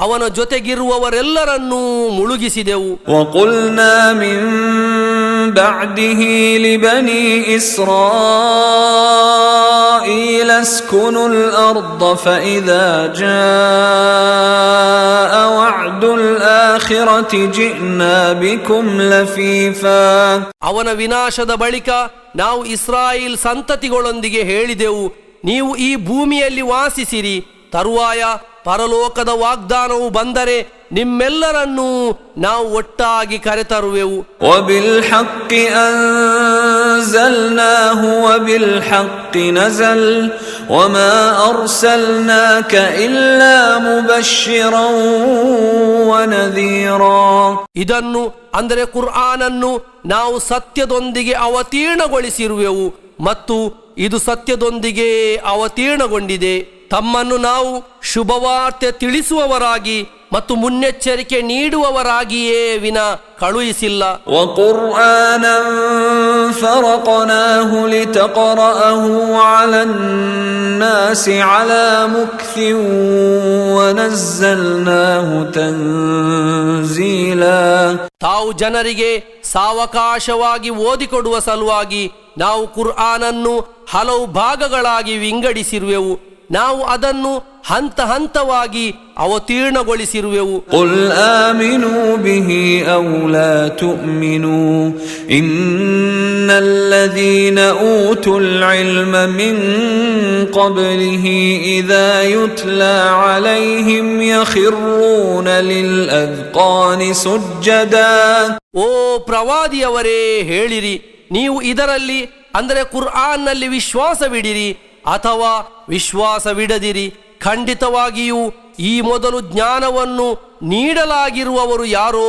B: ಅವನ ಜೊತೆಗಿರುವವರೆಲ್ಲರನ್ನೂ ಮುಳುಗಿಸಿದೆವು.
A: وقلنا من بعده لبني إسرائيل اسكنوا الأرض فإذا جاء وعد الآخرة جئنا بكم لفيفا.
B: ಅವನ ವಿನಾಶದ ಬಳಿಕ ನಾವು ಇಸ್ರಾಯೇಲ್ ಸಂತತಿಗಳೊಂದಿಗೆ ಹೇಳಿದೆವು, ನೀವು ಈ ಭೂಮಿಯಲ್ಲಿ ವಾಸಿಸಿರಿ. ತರುವಾಯ ಪರಲೋಕದ ವಾಗ್ದಾನವು ಬಂದರೆ ನಿಮ್ಮೆಲ್ಲರನ್ನೂ ನಾವು ಒಟ್ಟಾಗಿ ಕರೆತರುವೆವು.
A: وبالحق أنزلناه وبالحق نزل وما أرسلناك إلا مبشرا ونذيرا.
B: ಇದನ್ನು ಅಂದರೆ ಕುರ್ಆನನ್ನು ನಾವು ಸತ್ಯದೊಂದಿಗೆ ಅವತೀರ್ಣಗೊಳಿಸಿರುವೆವು ಮತ್ತು ಇದು ಸತ್ಯದೊಂದಿಗೆ ಅವತೀರ್ಣಗೊಂಡಿದೆ. ತಮ್ಮನ್ನು ನಾವು ಶುಭವಾರ್ತೆ ತಿಳಿಸುವವರಾಗಿ ಮತ್ತು ಮುನ್ನೆಚ್ಚರಿಕೆ ನೀಡುವವರಾಗಿಯೇ ವಿನ ಕಳುಹಿಸಿಲ್ಲ.
A: وقرآنا فرقناه لتقرأه على الناس على مكث ونزلناه تنزيلا.
B: ತಾವು ಜನರಿಗೆ ಸಾವಕಾಶವಾಗಿ ಓದಿಕೊಡುವ ಸಲುವಾಗಿ ನಾವು ಕುರ್ಆನನ್ನು ಹಲವು ಭಾಗಗಳಾಗಿ ವಿಂಗಡಿಸಿರುವೆವು. ನಾವು ಅದನ್ನು ಹಂತ ಹಂತವಾಗಿ ಅವತೀರ್ಣಗೊಳಿಸಿರುವೆವು.
A: قل آمنوا به أو لا تؤمنوا إن الذين أوتوا العلم من قبله إذا يتلى عليهم يخرون للأذقان سجدا.
B: ಓ ಪ್ರವಾದಿಯವರೇ, ಹೇಳಿರಿ, ನೀವು ಇದರಲ್ಲಿ ಅಂದರೆ ಕುರ್ಆನ್ನಲ್ಲಿ ವಿಶ್ವಾಸವಿಡಿರಿ ಅಥವಾ ವಿಶ್ವಾಸವಿಡದಿರಿ. ಖಂಡಿತವಾಗಿಯೂ ಈ ಮೊದಲು ಜ್ಞಾನವನ್ನು ನೀಡಲಾಗಿರುವವರು ಯಾರೋ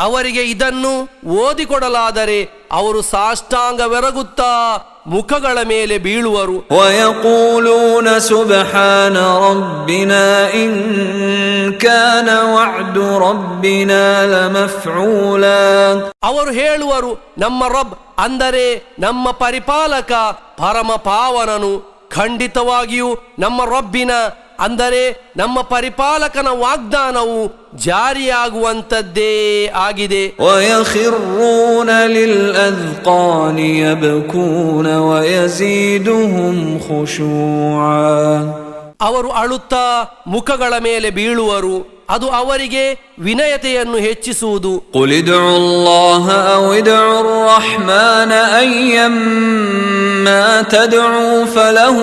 B: ಅವರಿಗೆ ಇದನ್ನು ಓದಿಕೊಡಲಾದರೆ ಅವರು ಸಾಷ್ಟಾಂಗವೆರಗುತ್ತಾ ಮುಖಗಳ ಮೇಲೆ ಬೀಳುವರು.
A: ويقولون سبحان ربنا إن كان وعد ربنا لمفعولا.
B: ಅವರು ಹೇಳುವರು, ನಮ್ಮ ರಬ್ ಅಂದರೆ ನಮ್ಮ ಪರಿಪಾಲಕ ಪರಮ ಪಾವನನು, ಖಂಡಿತವಾಗಿಯೂ ನಮ್ಮ ರಬ್ಬಿನ ಅಂದರೆ ನಮ್ಮ ಪರಿಪಾಲಕನ ವಾಗ್ದಾನವು ಜಾರಿಯಾಗುವಂಥದ್ದೇ ಆಗಿದೆ.
A: ويخرون للأذقان يبكون ويزيدهم خشوعا.
B: ಅವರು ಅಳುತ್ತಾ ಮುಖಗಳ ಮೇಲೆ ಬೀಳುವರು, ಅದು ಅವರಿಗೆ ವಿನಯತೆಯನ್ನು ಹೆಚ್ಚಿಸುವುದು.
A: قل ادعوا الله أو ادعوا الرحمن أيما تدعوا فله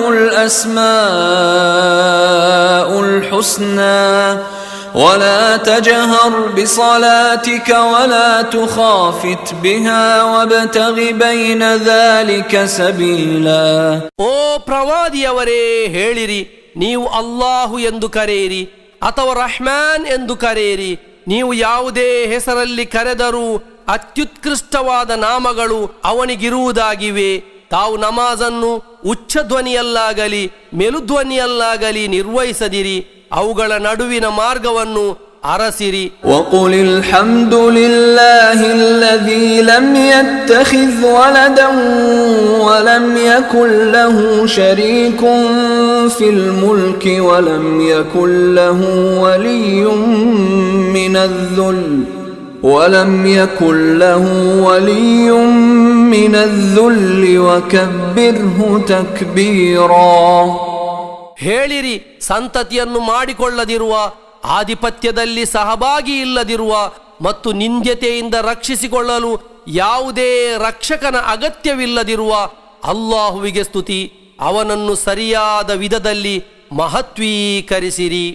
A: الأسماء الحسنى ولا تجهر بصلاتك ولا تخافت بها وابتغ بين ذلك سبيلا.
B: ಓ ಪ್ರವಾದಿಯವರೇ, ಹೇಳಿರಿ, ನೀವು ಅಲ್ಲಾಹು ಎಂದು ಕರೆಯಿರಿ ಅಥವಾ ರಹ್ಮಾನ್ ಎಂದು ಕರೆಯಿರಿ. ನೀವು ಯಾವುದೇ ಹೆಸರಲ್ಲಿ ಕರೆದರೂ ಅತ್ಯುತ್ಕೃಷ್ಟವಾದ ನಾಮಗಳು ಅವನಿಗಿರುವುದಾಗಿವೆ. ತಾವು ನಮಾಜನ್ನು ಉಚ್ಚ ಧ್ವನಿಯಲ್ಲಾಗಲಿ ಮೆಲುಧ್ವನಿಯಲ್ಲಾಗಲಿ ನಿರ್ವಹಿಸದಿರಿ, ಅವುಗಳ ನಡುವಿನ ಮಾರ್ಗವನ್ನು ಅರಸಿರಿ.
A: وقل الحمد لله الذي لم يتخذ ولدا ولم يكن له شريك في الملك ولم يكن له ولي من الذل وكبره تكبيرا.
B: ಹೇಳಿರಿ, ಸಂತತಿಯನ್ನು ಮಾಡಿಕೊಳ್ಳದಿರುವ, ಆಧಿಪತ್ಯದಲ್ಲಿ ಸಹಭಾಗಿ ಇಲ್ಲದಿರುವ ಮತ್ತು ನಿಂದ್ಯತೆಯಿಂದ ರಕ್ಷಿಸಿಕೊಳ್ಳಲು ಯಾವುದೇ ರಕ್ಷಕನ ಅಗತ್ಯವಿಲ್ಲದಿರುವ ಅಲ್ಲಾಹುವಿಗೆ ಸ್ತುತಿ. ಅವನನ್ನು ಸರಿಯಾದ ವಿಧದಲ್ಲಿ ಮಹತ್ವೀಕರಿಸಿರಿ.